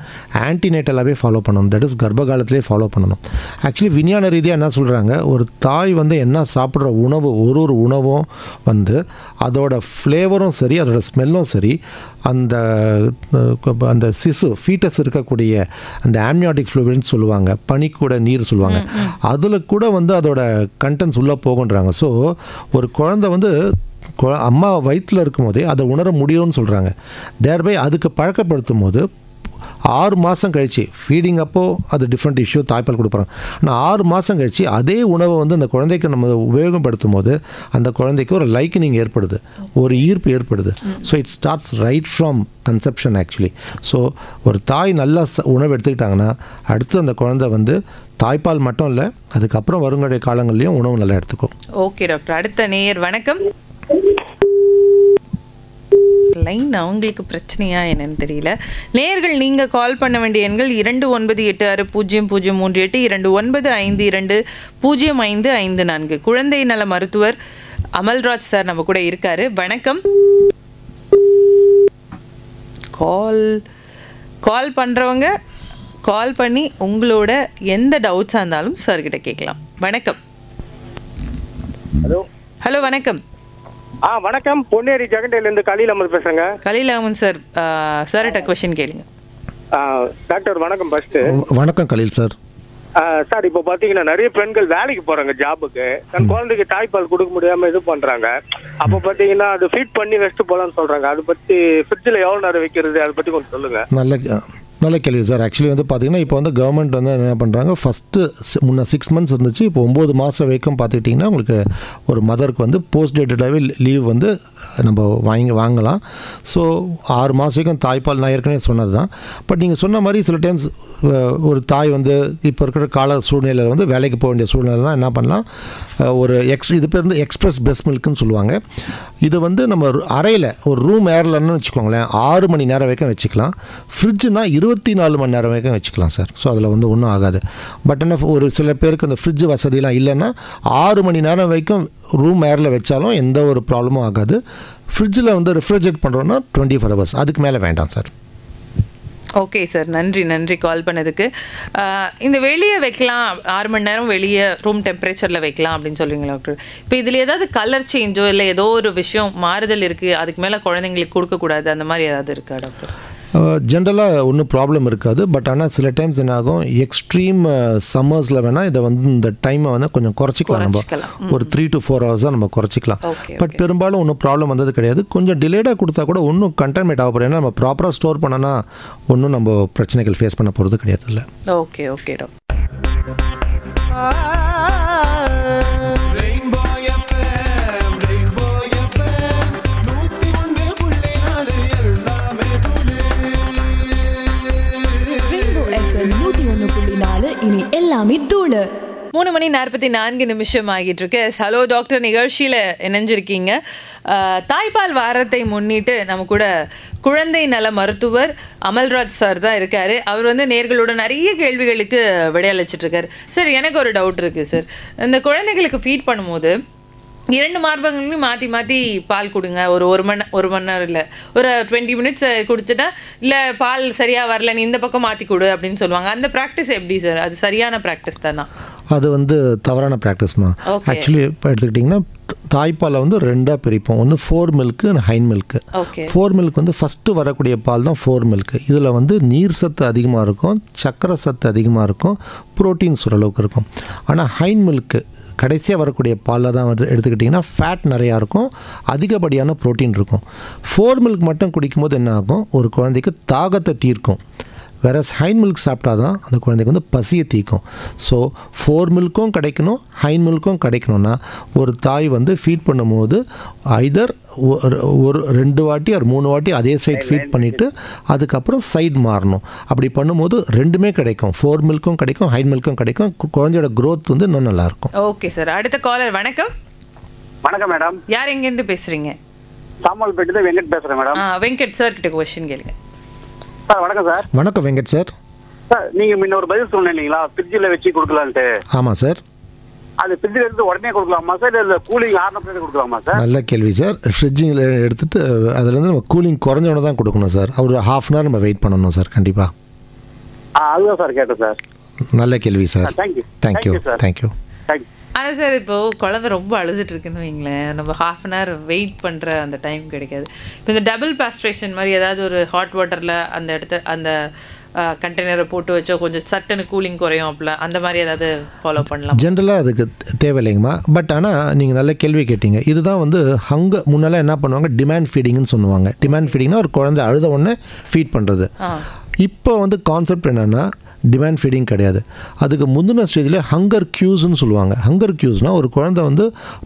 ஆன்டிநேட்டலாகவே ஃபாலோ பண்ணணும். தட் இஸ் கர்ப்ப காலத்திலே ஃபாலோ பண்ணணும். ஆக்சுவலி விஞ்ஞான ரீதியாக என்ன சொல்கிறாங்க, ஒரு தாய் வந்து என்ன சாப்பிட்ற உணவு, ஒரு உணவும் வந்து அதோட ஃப்ளேவரும் சரி, அதோட ஸ்மெல்லும் சரி, அந்த அந்த சிசு ஃபீட்டஸ் இருக்கக்கூடிய அந்த ஆம்னியாட்டிக் ஃப்ளூயிட்னு சொல்லுவாங்க, பனிக்கூட நீர் சொல்லுவாங்க, அதில் கூட வந்து அதோட கண்டென்ட்ஸ் உள்ளே போகுன்றாங்க. ஸோ ஒரு குழந்தை வந்து அம்மா வயிற்றில் இருக்கும் போதே அதை உணர முடியும்னு சொல்கிறாங்க. தேர்பை அதுக்கு பழக்கப்படுத்தும் போது 6 மாதம் கழித்து ஃபீடிங் அப்போது அது டிஃப்ரெண்ட் இஷ்யூ, தாய்ப்பால் கொடுக்குறாங்க. ஆனால் 6 மாதம் கழித்து அதே உணவை வந்து அந்த குழந்தைக்கு நம்ம உபயோகப்படுத்தும் போது அந்த குழந்தைக்கு ஒரு லைக்கனிங் ஏற்படுது, ஒரு ஈர்ப்பு ஏற்படுது. So it starts right from conception actually. So ஒரு தாய் நல்லா உணவு எடுத்துக்கிட்டாங்கன்னா அடுத்து அந்த குழந்தை வந்து தாய்ப்பால் மட்டும் இல்லை, அதுக்கப்புறம் வருங்கடைய காலங்கள்லையும் உணவு நல்லா எடுத்துக்கும். Okay doctor. அடுத்த நேயர் வணக்கம். லைன் அவங்களுக்கு பிரச்சனையா என்னன்னு தெரியல. நேயர்கள் நீங்க கால் பண்ண வேண்டிய எண்கள் 29860038 2952205554. குழந்தை நல மருத்துவர் அமல்ராஜ் சார் நம்ம கூட இருக்காரு. வணக்கம். கால் பண்றவங்க கால் பண்ணி உங்களோட எந்த டவுட்ஸா இருந்தாலும் சார் கிட்ட கேட்கலாம். வணக்கம். ஹலோ வணக்கம். வணக்கம். பொன்னேரி ஜெகண்டையில இருந்து கலீல் அஹமத் பேசுறேங்க. கலீல் அஹமத் சார், சார்கிட்ட क्वेश्चन கேளுங்க. டாக்டர் வணக்கம். ஃபர்ஸ்ட் வணக்கம் கலீல் சார். சார், இப்போ பாத்தீங்கன்னா நிறைய பெண்கள் வேலைக்கு போறாங்க, ஜாபுக்கு, தன் குழந்தைக்கு தாய்ப்பால் கொடுக்க முடியாம இது பண்றாங்க. அப்போ பாத்தீங்கன்னா அது ஃபீட் பண்ணி வச்சுட்டு போலான்னு சொல்றாங்க. அதை பத்தி ஃப்ரிட்ஜில் எவ்வளவு நேரம் வைக்கிறது, அதை பத்தி கொஞ்சம் சொல்லுங்க. நல்ல கேள்வி சார். ஆக்சுவலி வந்து பார்த்திங்கன்னா இப்போ வந்து கவர்மெண்ட் வந்து என்ன பண்ணுறாங்க, ஃபஸ்ட்டு முன்ன 6 months இருந்துச்சு, இப்போ 9 மாதம் வரைக்கும் பார்த்துக்கிட்டிங்கன்னா உங்களுக்கு ஒரு மதருக்கு வந்து போஸ்ட் டேட்டடாகவே லீவ் வந்து நம்ம வாங்கலாம். ஸோ 6 மாதம் வரைக்கும் தாய்ப்பால் நான் ஏற்கனவே சொன்னது தான். பட் நீங்கள் சொன்ன மாதிரி சில டைம்ஸ் ஒரு தாய் வந்து இப்போ இருக்கிற கால சூழ்நிலையில் வந்து வேலைக்கு போக வேண்டிய சூழ்நிலைலாம் என்ன பண்ணலாம், ஒரு இது பேர் வந்து எக்ஸ்பிரஸ் பெஸ்ட் மில்க்குன்னு சொல்லுவாங்க. இது வந்து நம்ம அறையில் ஒரு ரூம் ஏர்லன்னு வச்சுக்கோங்களேன், 6 மணி நேரம் வரைக்கும் வச்சுக்கலாம். ஃப்ரிட்ஜுனா 24 மணி நேரம் வரைக்கும் வச்சுக்கலாம் சார். ஸோ அதில் வந்து ஒன்றும் ஆகாது. பட் என்ன ஒரு சில பேருக்கு அந்த ஃப்ரிட்ஜ் வசதியெலாம் இல்லைன்னா 6 மணி நேரம் வரைக்கும் ரூம் ஏரில் வச்சாலும் எந்த ஒரு ப்ராப்ளமும் ஆகாது. ஃப்ரிட்ஜில் வந்து ரெஃப்ரிஜரேட் பண்ணுறோன்னா 24 hours, அதுக்கு மேலே வேண்டாம் சார். ஓகே சார், நன்றி கால் பண்ணதுக்கு. இந்த வெளியே வைக்கலாம், 6 மணி நேரம் வெளியே ரூம் டெம்பரேச்சரில் வைக்கலாம் அப்படின்னு சொல்லுவீங்களா டாக்டர்? இப்போ இதில் ஏதாவது கலர் சேஞ்சோ இல்லை ஏதோ ஒரு விஷயம் மாறுதல் இருக்குது, அதுக்கு மேலே குழந்தைங்களுக்கு கொடுக்கக்கூடாது, அந்த மாதிரி ஏதாவது இருக்கா டாக்டர்? ஜென்ரலாக ஒன்றும் ப்ராப்ளம் இருக்காது. பட் ஆனால் சில டைம்ஸ் என்ன ஆகும், எக்ஸ்ட்ரீம் சம்மர்ஸில் வேணால் இதை வந்து இந்த டைமை வந்து கொஞ்சம் குறைச்சிக்கலாம். நம்ம ஒரு 3 to 4 hours தான் நம்ம குறைச்சிக்கலாம். பட் பெரும்பாலும் ஒன்றும் ப்ராப்ளம் வந்தது கிடையாது. கொஞ்சம் டிலேடாக கொடுத்தா கூட ஒன்றும் கண்டென்மேட் ஆக போகிறோம். ஏன்னா நம்ம ப்ராப்பராக ஸ்டோர் பண்ணனா ஒன்றும் நம்ம பிரச்சனைகள் ஃபேஸ் பண்ண போகிறது கிடையாது. இல்லை ஓகே டாக்டர். இனி எல்லாமே தூளு. 3:44 ஆகிட்டு இருக்கு. ஹலோ டாக்டர் நிகழ்ச்சியில் இணைஞ்சிருக்கீங்க. தாய்ப்பால் வாரத்தை முன்னிட்டு நம்ம கூட குழந்தை நல மருத்துவர் அமல்ராஜ் சார் தான் இருக்காரு. அவர் வந்து நேர்களோட நிறைய கேள்விகளுக்கு விடையளிச்சிட்டு இருக்காரு. சார், எனக்கு ஒரு டவுட் இருக்கு சார். இந்த குழந்தைகளுக்கு ஃபீட் பண்ணும்போது 2 மார்பகங்களையும் மாற்றி பால் கொடுங்க. ஒரு மணி நேரம் இல்லை, ஒரு 20 minutes குடிச்சிட்டா, இல்லை பால் சரியாக வரல நீ இந்த பக்கம் மாற்றி கொடு அப்படின்னு சொல்லுவாங்க. அந்த ப்ராக்டிஸ் எப்படி சார்? அது சரியான ப்ராக்டிஸ் தானா? அது வந்து தவறான ப்ராக்டிஸ்மா. ஆக்சுவலி இப்போ எடுத்துக்கிட்டிங்கன்னா தாய்ப்பாலை வந்து 2ஆக பிரிப்போம். ஒன்று 4 milk அண்ட் ஹைன் மில்க்கு. 4 milk வந்து ஃபஸ்ட்டு வரக்கூடிய பால் தான் 4 milk. இதில் வந்து நீர் சத்து அதிகமாக இருக்கும், சர்க்கரை சத்து அதிகமாக இருக்கும், ப்ரோட்டீன்ஸ் ஓரளவுக்கு இருக்கும். ஆனால் ஹைன் மில்க்கு கடைசியாக வரக்கூடிய பாலில் தான் வந்து எடுத்துக்கிட்டிங்கன்னா ஃபேட் நிறையா இருக்கும், அதிகப்படியான ப்ரோட்டீன் இருக்கும். 4 milk மட்டும் குடிக்கும்போது என்ன ஆகும், ஒரு குழந்தைக்கு தாகத்தை தீர்க்கும். வேறு ஹைன் மில்க் சாப்பிட்டா தான் அந்த குழந்தைக்கு வந்து பசியை தீர்க்கும். ஸோ 4 milkம் கிடைக்கணும், ஹைன் மில்க்கும் கிடைக்கணும்னா ஒரு தாய் வந்து ஃபீட் பண்ணும்போது ஐதர் ஒரு 2 வாட்டி ஒரு 3 வாட்டி அதே சைட் ஃபீட் பண்ணிவிட்டு அதுக்கப்புறம் சைட் மாறணும். அப்படி பண்ணும்போது 2மே கிடைக்கும், 4 milkம் கிடைக்கும், ஹைன் மில்க்கும் கிடைக்கும். குழந்தையோட க்ரோத் வந்து இன்னும் நல்லாயிருக்கும். Okay sir. அடுத்த காலர். வணக்கம். வணக்கம் மேடம். யார் எங்கேருந்து பேசுகிறீங்க? சாமல்பேட்டில் வெங்கட் பேசுகிறேன் மேடம். வெங்கட் சார் கிட்ட கொஸ்டின் கேளுங்க. சார் வணக்கம் சார். வணக்கம் வெங்கட் சார். சார், நீங்கள் முன்ன ஒரு பதில் சொன்னீங்க இல்லைங்களா, ஃப்ரிட்ஜில் வச்சு கொடுக்கலான்ட்டு? ஆமாம் சார். அது ஃப்ரிட்ஜில் எடுத்து உடனே கொடுக்கலாமா சார், இல்லை கூலிங் ஆறின பிறகு கொடுக்கலாமா சார்? நல்ல கேள்வி சார். ஃப்ரிட்ஜில் எடுத்துகிட்டு அதுலேருந்து நம்ம கூலிங் குறைஞ்சவொன்னே தான் கொடுக்கணும் சார். ஒரு 1/2 hour நம்ம வெயிட் பண்ணணும் சார் கண்டிப்பாக. அதுதான் சார் கேட்டேன் சார். நல்ல கேள்வி சார். Thank you thank you thank you. ஆனால் சார் இப்போ குழந்தை ரொம்ப அழுதுட்டு இருக்குன்னு வைங்களேன், நம்ம ஹாஃப் அன் ஹவர் வெயிட் பண்ணுற அந்த டைம் கிடைக்காது. இப்போ இந்த டபுள் பாஸ்ட்ரேஷன் மாதிரி ஏதாவது ஒரு ஹாட் வாட்டரில் அந்த இடத்த அந்த கண்டெய்னரை போட்டு வச்சோ கொஞ்சம் சட்டுன்னு கூலிங் குறையும், அப்படிலாம் அந்த மாதிரி ஏதாவது ஃபாலோ பண்ணலாம்? ஜென்ரலாக அதுக்கு தேவையில்லைங்கம்மா. பட் ஆனால் நீங்கள் நல்ல கேள்வி கேட்டீங்க. இதுதான் வந்து முன்னெல்லாம் என்ன பண்ணுவாங்க, டிமாண்ட் ஃபீடிங்னு சொல்லுவாங்க. டிமாண்ட் ஃபீடிங்னா ஒரு குழந்தை அழுத உடனே ஃபீட் பண்ணுறது. இப்போ வந்து கான்செப்ட் என்னென்னா டிமாண்ட் ஃபீடிங் கிடையாது. அதுக்கு முந்தின ஸ்டேஜில் ஹங்கர் க்யூஸ்ன்னு சொல்லுவாங்க. ஹங்கர் க்யூஸ்னால் ஒரு குழந்தை வந்து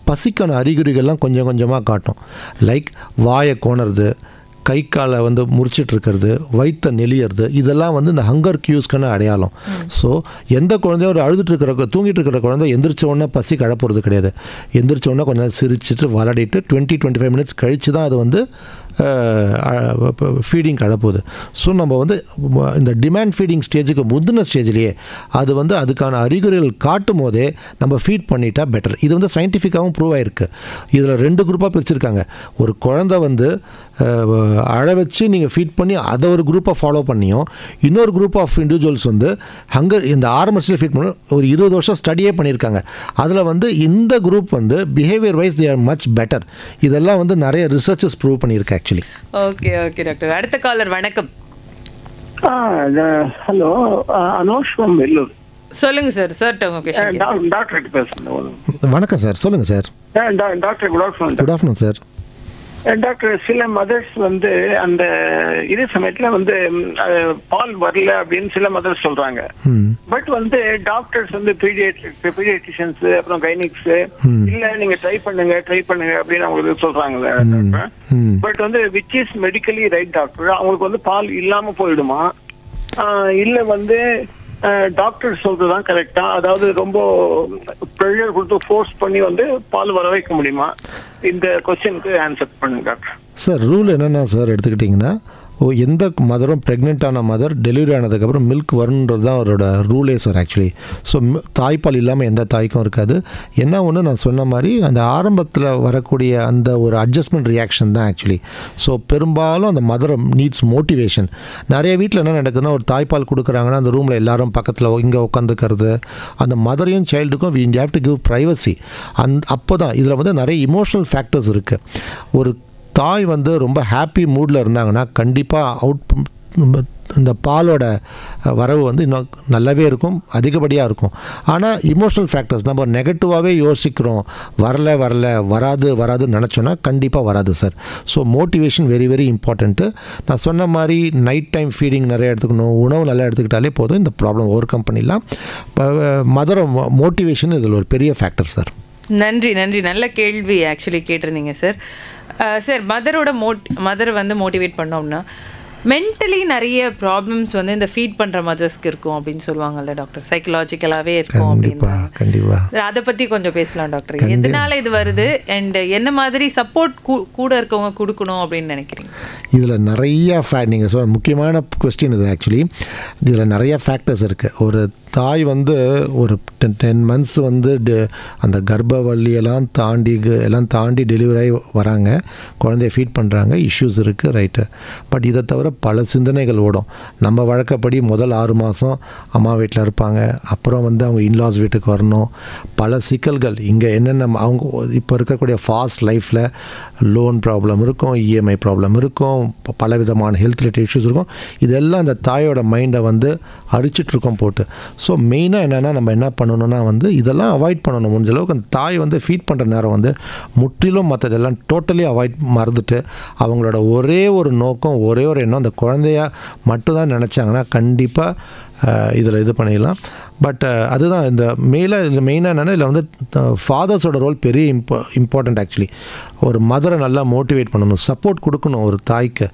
பசிக்கான அறிகுறிகள்லாம் கொஞ்சம் கொஞ்சமாக காட்டும். லைக் வாயை கோணறது, கை காலை வந்து முறிச்சிட்டு இருக்கிறது, வயிற்ற நெளியறது, இதெல்லாம் வந்து இந்த ஹங்கர் க்யூஸ்க்கான அடையாளம். ஸோ எந்த குழந்தையோ ஒரு தூங்கிட்டு இருக்கிற குழந்தை எந்திரிச்ச உடனே பசி கழப்புறது கிடையாது. எந்திரிச்ச உடனே கொஞ்சம் நேரம் சிரிச்சிட்டு விளையாடிட்டு 20-25 மினிட்ஸ் கழித்து தான் அது வந்து ஃபீடிங் கழப்போகுது. ஸோ நம்ம வந்து இந்த டிமாண்ட் ஃபீடிங் ஸ்டேஜுக்கு முந்தின ஸ்டேஜ்லேயே அது வந்து அதுக்கான அறிகுறிகள் காட்டும் போதே நம்ம ஃபீட் பண்ணிட்டா பெட்டர். இது வந்து சயின்டிஃபிக்காகவும் ப்ரூவ் ஆகிருக்கு. இதில் 2 குரூப்பாக பிரிச்சிருக்காங்க. ஒரு குழந்தை வந்து அழ வச்சு நீங்கள் ஃபீட் பண்ணி அதை ஒரு குரூப்பாக ஃபாலோ பண்ணியும், இன்னொரு குரூப் ஆஃப் இண்டிவிஜுவல்ஸ் வந்து இந்த ஆரம்பத்தில் ஃபீட் பண்ண ஒரு 20 வருஷம் ஸ்டடியே பண்ணியிருக்காங்க. அதில் வந்து இந்த குரூப் வந்து behaviour wise they are much better. இதெல்லாம் வந்து நிறைய ரிசர்ச்சஸ் ப்ரூவ் பண்ணியிருக்கு ஆக்சுவலி. Okay okay doctor. அடுத்த காலர் வணக்கம். Hello, Anosh from Vellore. சொல்லுங்க சார். சார் உங்க क्वेश्चन. டாக்டர் பேசுறேன். வணக்கம் சார், சொல்லுங்க sir. Doctor good afternoon. Good afternoon sir. Doctor, சில மதர்ஸ் வந்து அந்த இதே சமயத்துல வந்து பால் வரல அப்படின்னு சில மதர்ஸ் சொல்றாங்க. பட் வந்து டாக்டர்ஸ் வந்து பீடியாட்ரிஷியன்ஸ் அப்புறம் கைனிக்ஸ் இல்ல நீங்க ட்ரை பண்ணுங்க அப்படின்னு அவங்களுக்கு சொல்றாங்க. பட் வந்து which is medically right doctor? அவங்களுக்கு வந்து பால் இல்லாம போயிடுமா, இல்ல வந்து டாக்டர் சொல்றதுதான் கரெக்டா? அதாவது ரொம்ப ப்ரெஷர் கொடுத்து ஃபோர்ஸ் பண்ணி வந்து பால் வர வைக்க முடியுமா? இந்த கொஸ்டினுக்கு ஆன்சர் பண்ணுங்க டாக்டர். சார், ரூல் என்னென்னா சார் எடுத்துக்கிட்டிங்கன்னா, எந்த மதரும் ப்ரெக்னென்ட்டான மதர் டெலிவரி ஆனதுக்கப்புறம் மில்க் வரணுன்றது தான் அவரோட ரூலே சார் ஆக்சுவலி. ஸோ தாய்ப்பால் இல்லாமல் எந்த தாய்க்கும் இருக்காது. என்ன ஒன்று நான் சொன்ன மாதிரி அந்த ஆரம்பத்தில் வரக்கூடிய அந்த ஒரு அட்ஜஸ்ட்மெண்ட் ரியாக்ஷன் தான் ஆக்சுவலி. ஸோ பெரும்பாலும் அந்த மதர் நீட்ஸ் மோட்டிவேஷன். நிறைய வீட்டில் என்ன நடக்குதுன்னா, ஒரு தாய்ப்பால் கொடுக்குறாங்கன்னா அந்த ரூமில் எல்லாரும் பக்கத்தில் இங்கே உட்காந்துக்கிறது, அந்த மதரையும் சைல்டுக்கும் we have to give privacy. அப்போ தான் இதில் வந்து நிறைய இமோஷனல் ஃபேக்டர்ஸ் இருக்குது. ஒரு தாய் வந்து ரொம்ப ஹாப்பி மூடில் இருந்தாங்கன்னா கண்டிப்பாக இந்த பாலோட வரவு வந்து இன்னும் நல்லாவே இருக்கும், அதிகப்படியாக இருக்கும். ஆனால் இமோஷனல் ஃபேக்டர்ஸ் நம்ம நெகட்டிவாகவே யோசிக்கிறோம், வராதுன்னு நினச்சோன்னா கண்டிப்பாக வராது sir. So motivation very very important. நான் சொன்ன மாதிரி நைட் டைம் ஃபீடிங் நிறைய எடுத்துக்கணும், உணவு நல்லா எடுத்துக்கிட்டாலே போதும் இந்த ப்ராப்ளம் ஓவர் கம் பண்ணிடலாம். மதர் மோட்டிவேஷன் இதில் ஒரு பெரிய ஃபேக்டர் சார். நன்றி. நல்ல கேள்வி ஆக்சுவலி கேட்டிருந்தீங்க சார். சார், மதரை வந்து மோட்டிவேட் பண்ணோம்னா மென்டலி நிறைய ப்ராப்ளம்ஸ் வந்து இந்த ஃபீட் பண்ணுற மதர்ஸ்க்கு இருக்கும் அப்படின்னு சொல்லுவாங்கல்ல டாக்டர், சைக்கலாஜிக்கலாகவே இருக்கும் அப்படின்னு. கண்டிப்பாக அதை பற்றி கொஞ்சம் பேசலாம் டாக்டர். எதனால இது வருது அண்ட் என்ன மாதிரி சப்போர்ட் கூட இருக்கவங்க கொடுக்கணும் அப்படின்னு நினைக்கிறீங்க? இதில் நிறையா நீங்கள் சொல்ல முக்கியமான கொஸ்டின் இது ஆக்சுவலி. இதில் நிறையா ஃபேக்டர்ஸ் இருக்குது. ஒரு தாய் வந்து ஒரு 10 months வந்து அந்த கர்ப்பவல்லியெல்லாம் தாண்டி டெலிவரி ஆகி வராங்க, குழந்தைய ஃபீட் பண்ணுறாங்க, இஷ்யூஸ் இருக்குது, ரைட்டு. பட் இதை தவிர பல சிந்தனைகள் ஓடும். நம்ம வழக்கப்படி முதல் 6 மாதம் அம்மா வீட்டில் இருப்பாங்க, அப்புறம் வந்து அவங்க இன்லாஸ் வீட்டுக்கு வரணும், பல சிக்கல்கள். இங்கே என்னென்ன அவங்க இப்போ இருக்கக்கூடிய ஃபாஸ்ட் லைஃப்பில் லோன் ப்ராப்ளம் இருக்கும், இஎம்ஐ ப்ராப்ளம் இருக்கும், பல விதமான ஹெல்த் ரிலேட்டட் இஷ்யூஸ் இருக்கும். இதெல்லாம் அந்த தாயோட மைண்டை வந்து அரிச்சிட்ருக்கோம் போட்டு. ஸோ மெயினாக என்னென்னா நம்ம என்ன பண்ணணும்னா வந்து இதெல்லாம் அவாய்ட் பண்ணணும். முடிஞ்ச அளவுக்கு அந்த தாய் வந்து ஃபீட் பண்ணுற நேரம் வந்து முற்றிலும் மற்றதெல்லாம் டோட்டலி மறந்துட்டு அவங்களோட ஒரே ஒரு நோக்கம், ஒரே ஒரு எண்ணம் அந்த குழந்தைய மட்டும்தான் நினச்சாங்கன்னா கண்டிப்பாக இதில் இது பண்ணிடலாம். பட் அதுதான் இந்த இதில் மெயினாக என்னென்னா இதில் வந்து ஃபாதர்ஸோட ரோல் பெரிய இம்பார்ட்டண்ட் ஆக்சுவலி. ஒரு மதரை நல்லா மோட்டிவேட் பண்ணணும், சப்போர்ட் கொடுக்கணும் ஒரு தாய்க்கு.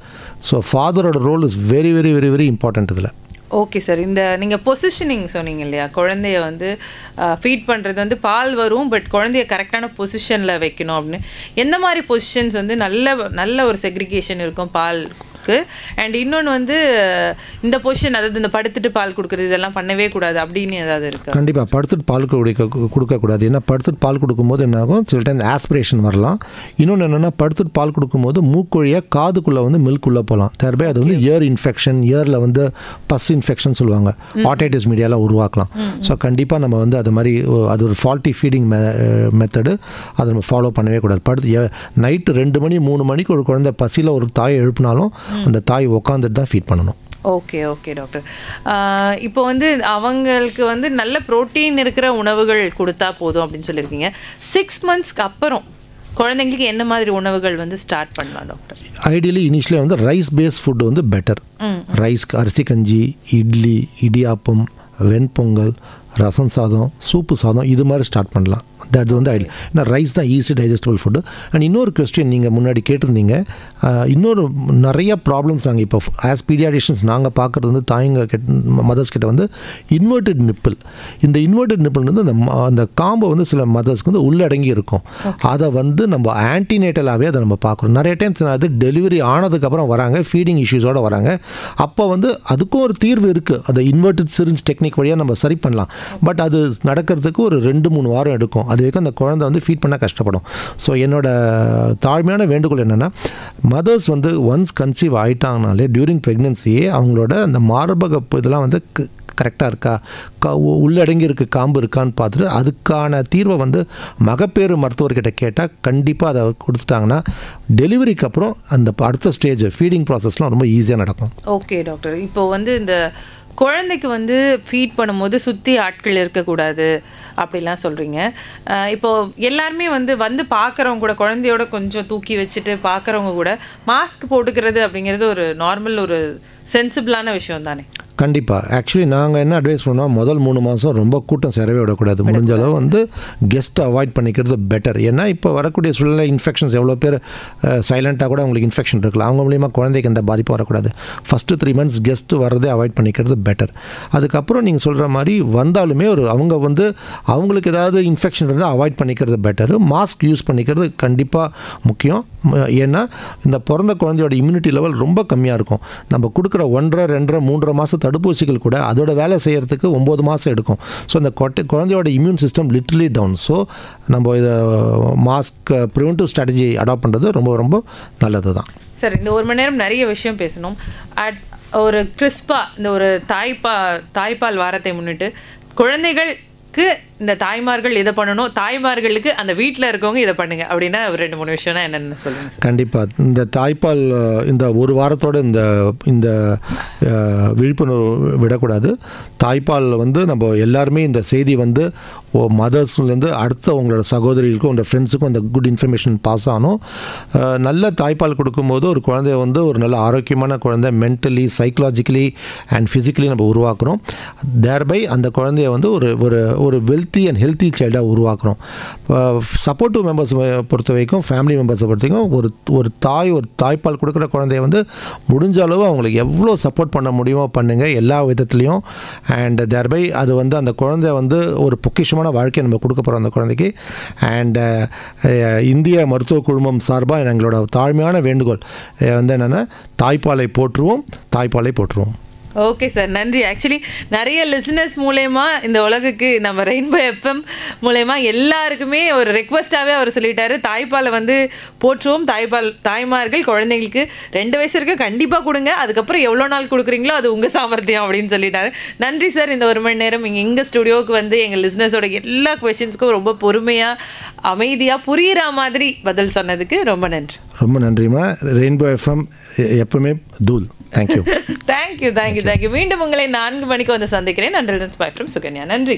ஸோ ஃபாதரோட role is very very very very important இதில். Okay sir. இந்த நீங்கள் பொசிஷனிங் சொன்னீங்க இல்லையா, குழந்தைய வந்து ஃபீட் பண்ணுறது வந்து பால் வரும் பட் குழந்தைய கரெக்டான பொசிஷனில் வைக்கணும் அப்படின்னு. எந்த மாதிரி பொசிஷன்ஸ் வந்து நல்ல ஒரு செக்ரிகேஷன் இருக்கும் பால் இருக்கு. அண்ட் இன்னொன்று வந்து இந்த பொசிஷன், அதாவது இந்த படுத்துட்டு பால் கொடுக்குறது இதெல்லாம் பண்ணவே கூடாது அப்படின்னு ஏதாவது இருக்கு? கண்டிப்பாக படுத்துட்டு பால் கொடுக்கக்கூடாது. ஏன்னா படுத்துட்டு பால் கொடுக்கும்போது என்ன ஆகும், சில டைம் ஆஸ்பிரேஷன் வரலாம். இன்னொன்று என்னென்னா, படுத்துட்டு பால் கொடுக்கும்போது மூக்கொழியாக காதுக்குள்ளே வந்து மில்க் உள்ளே போகலாம். தேர்பே அது வந்து இயர் இன்ஃபெக்ஷன், இயரில் வந்து பஸ் இன்ஃபெக்ஷன் சொல்லுவாங்க, ஆட்டைட்டிஸ் மீடியாலாம் உருவாக்கலாம். ஸோ கண்டிப்பாக நம்ம வந்து அது மாதிரி அது ஒரு ஃபால்ட்டி ஃபீடிங் மெத்தடு, அதை நம்ம ஃபாலோ பண்ணவே கூடாது. படுத்து நைட்டு 2 மணி 3 மணிக்கு ஒரு குழந்தை பசியில் ஒரு தாயை எழுப்பினாலும் அந்த தாய் உட்காந்துட்டு தான் ஃபீட் பண்ணணும். Okay okay doctor. இப்போ வந்து அவங்களுக்கு வந்து நல்ல ப்ரோட்டீன் இருக்கிற உணவுகள் கொடுத்தா போதும் அப்படின்னு சொல்லியிருக்கீங்க. 6 மந்த்ஸ்க்கு அப்புறம் குழந்தைங்களுக்கு என்ன மாதிரி உணவுகள் வந்து ஸ்டார்ட் பண்ணலாம் டாக்டர்? ஐடியலி இனிஷியலி வந்து ரைஸ் பேஸ்ட் ஃபுட் வந்து பெட்டர். ரைஸ்க்கு அரிசி கஞ்சி, இட்லி, இடியாப்பம், வெண்பொங்கல், ரசம் சாதம், சூப்பு சாதம், இது மாதிரி ஸ்டார்ட் பண்ணலாம். தட் வந்து ஐடியல். ஏன்னா ரைஸ் தான் ஈஸி டைஜஸ்டபிள் ஃபுட்டு. அண்ட் இன்னொரு கொஸ்டின் நீங்கள் முன்னாடி கேட்டிருந்தீங்க, இன்னொரு நிறைய ப்ராப்ளம்ஸ் நாங்கள் இப்போ ஆஸ் பீடியாட்ரிஷியன்ஸ் நாங்கள் பார்க்குறது வந்து தாய்ங்க மதர்ஸ் கிட்ட வந்து இன்வெர்டட் நிப்பிள். இந்த இன்வெர்டட் நிப்பிள் வந்து அந்த காம்பை வந்து சில மதர்ஸ்க்கு வந்து உள்ளடங்கி இருக்கும். அதை வந்து நம்ம ஆன்டினேட்டலாகவே அதை நம்ம பார்க்குறோம். நிறைய டைம்ஸ் அது டெலிவரி ஆனதுக்கப்புறம் வராங்க, ஃபீடிங் இஷ்யூஸோடு வராங்க. அப்போ வந்து அதுக்கும் ஒரு தீர்வு இருக்குது. அதை இன்வெர்டட் சிரிஞ்ச் டெக்னிக் வழியாக நம்ம சரி பண்ணலாம். பட் அது நடக்கிறதுக்கு ஒரு 2-3 வாரம் எடுக்கும். அது வரைக்கும் அந்த குழந்தை வந்து ஃபீட் பண்ண கஷ்டப்படும். ஸோ என்னோட தாழ்மையான வேண்டுகோள் என்னென்னா, மதர்ஸ் வந்து ஒன்ஸ் கன்சீவ் ஆகிட்டாங்கனாலே டியூரிங் ப்ரெக்னென்சியே அவங்களோட அந்த மார்பக இதெல்லாம் வந்து கரெக்டாக இருக்கா, உள்ளடங்கி இருக்கு, காம்பு இருக்கான்னு பார்த்துட்டு அதுக்கான தீர்வை வந்து மகப்பேறு மருத்துவர்கிட்ட கேட்டால் கண்டிப்பாக அதை கொடுத்துட்டாங்கன்னா டெலிவரிக்கு அப்புறம் அந்த அடுத்த ஸ்டேஜ் ஃபீடிங் ப்ராசஸ்லாம் ரொம்ப ஈஸியாக நடக்கும். Okay doctor. இப்போ வந்து இந்த குழந்தைக்கு வந்து ஃபீட் பண்ணும்போது சுற்றி ஆட்கள் இருக்கக்கூடாது அப்படிலாம் சொல்கிறீங்க. இப்போது எல்லாருமே வந்து பார்க்குறவங்க கூட குழந்தையோட கொஞ்சம் தூக்கி வச்சுட்டு பார்க்குறவங்க கூட மாஸ்க் போட்டுக்கிறது அப்படிங்கிறது ஒரு நார்மல் ஒரு சென்சிபிளான விஷயம் தானே? கண்டிப்பாக. ஆக்சுவலி நாங்கள் என்ன அட்வைஸ் பண்ணோம், முதல் 3 மாதம் ரொம்ப கூட்டம் சேரவே விடக்கூடாது. முடிஞ்ச அளவு வந்து கெஸ்ட்டை அவாய்ட் பண்ணிக்கிறது பெட்டர். ஏன்னா இப்போ வரக்கூடிய சூழ்நிலை இன்ஃபெக்ஷன்ஸ் எவ்வளோ பேர் சைலண்ட்டாக கூட அவங்களுக்கு இன்ஃபெக்ஷன் இருக்கலாம். அவங்க மூலியமாக குழந்தைக்கு எந்த பாதிப்பும் வரக்கூடாது. ஃபஸ்ட்டு 3 மந்த்ஸ் கெஸ்ட்டு வரதே அவாய்ட் பண்ணிக்கிறது பெட்டர். அதுக்கப்புறம் நீங்கள் சொல்கிற மாதிரி வந்தாலுமே அவங்க வந்து அவங்களுக்கு ஏதாவது இன்ஃபெக்ஷன் இருந்தால் அவாய்ட் பண்ணிக்கிறது பெட்டரு. மாஸ்க் யூஸ் பண்ணிக்கிறது கண்டிப்பாக முக்கியம். ஏன்னா இந்த பிறந்த குழந்தையோட இம்யூனிட்டி லெவல் ரொம்ப கம்மியாக இருக்கும். நம்ம கொடுக்குற 1.5, 2.5, 3 மாதம் தடுப்பூசிகள் கூட அதோட வேலை செய்கிறதுக்கு 9 மாதம் எடுக்கும். ஸோ இந்த குழந்தையோட immune system literally down. So நம்ம இதை மாஸ்க் ப்ரிவென்டிவ் ஸ்ட்ராட்டஜி அடாப்ட் பண்ணுறது ரொம்ப ரொம்ப நல்லது தான். சார், இந்த 1 மணி நேரம் நிறைய விஷயம் பேசணும். ஒரு கிறிஸ்பாக இந்த ஒரு தாய்ப்பால் வாரத்தை முன்னிட்டு குழந்தைகளுக்கு இந்த தாய்மார்கள் இதை பண்ணணும், தாய்மார்களுக்கு அந்த வீட்டில் இருக்கவங்க இதை பண்ணுங்க அப்படின்னா ஒரு 2-3 விஷயம்னா என்னென்னு சொல்லுங்கள் சார். கண்டிப்பாக இந்த தாய்ப்பால் இந்த ஒரு வாரத்தோட இந்த விழிப்புணர்வு விடக்கூடாது. தாய்ப்பால் வந்து நம்ம எல்லாருமே இந்த செய்தி வந்து மதர்ஸ்லேருந்து அடுத்த உங்களோட சகோதரிகளுக்கும் உங்களோட ஃப்ரெண்ட்ஸுக்கும் இந்த குட் இன்ஃபர்மேஷன் பாஸ் ஆகணும். நல்ல தாய்ப்பால் கொடுக்கும்போது ஒரு குழந்தைய வந்து ஒரு நல்ல ஆரோக்கியமான குழந்தை மென்டலி, சைக்கலாஜிக்கலி அண்ட் ஃபிசிக்கலி நம்ம உருவாக்குறோம். தேர்பை அந்த குழந்தைய வந்து ஒரு வெல்த்தி அண்ட் ஹெல்த்தி சைல்டாக உருவாக்குறோம். சப்போர்ட்டிவ் மெம்பர்ஸ் பொறுத்த வரைக்கும், ஃபேமிலி மெம்பர்ஸை பொறுத்த வரைக்கும் ஒரு தாய்ப்பால் கொடுக்குற குழந்தைய வந்து முடிஞ்ச அளவு அவங்களுக்கு எவ்வளோ சப்போர்ட் பண்ண முடியுமோ பண்ணுங்கள் எல்லா விதத்துலேயும். அண்ட் தேர்பை அது வந்து அந்த குழந்தை வந்து ஒரு பொக்கிஷமான வாழ்க்கையை நம்ம கொடுக்க போகிறோம் அந்த குழந்தைக்கு. அண்ட் இந்திய மருத்துவ குழுமம் சார்பாக எங்களோட தாழ்மையான வேண்டுகோள் வந்து என்னென்னா, தாய்ப்பாலை போற்றுவோம். ஓகே சார், நன்றி. ஆக்சுவலி நிறைய லிசனர்ஸ் மூலயமா இந்த உலகுக்கு நம்ம ரெயின்போ எஃப்எம் மூலயமா எல்லாருக்குமே ஒரு ரெக்வஸ்ட்டாகவே அவர் சொல்லிட்டாரு, தாய்ப்பாலை வந்து போற்றுவோம். தாய்மார்கள் குழந்தைங்களுக்கு 2 வயசு வரைக்கும் கண்டிப்பாக கொடுங்க, அதுக்கப்புறம் எவ்வளோ நாள் கொடுக்குறீங்களோ அது உங்கள் சாமர்த்தியம் அப்படின்னு சொல்லிட்டாரு. நன்றி சார். இந்த 1 மணி நேரம் எங்கள் ஸ்டுடியோவுக்கு வந்து எங்கள் லிசனர்ஸோட எல்லா கொஷின்ஸ்க்கும் ரொம்ப பொறுமையாக அமைதியாக புரிகிற மாதிரி பதில் சொன்னதுக்கு ரொம்ப நன்றி. ரொம்ப நன்றிம்மா. ரெயின்போ எஃப்எம் எப்பவுமே தூள். தேங்க்யூ. தேங்க்யூ. மீண்டும் உங்களை 4 மணிக்கு வந்து சந்திக்கிறேன். நன்றி. சுகன்யா. நன்றி.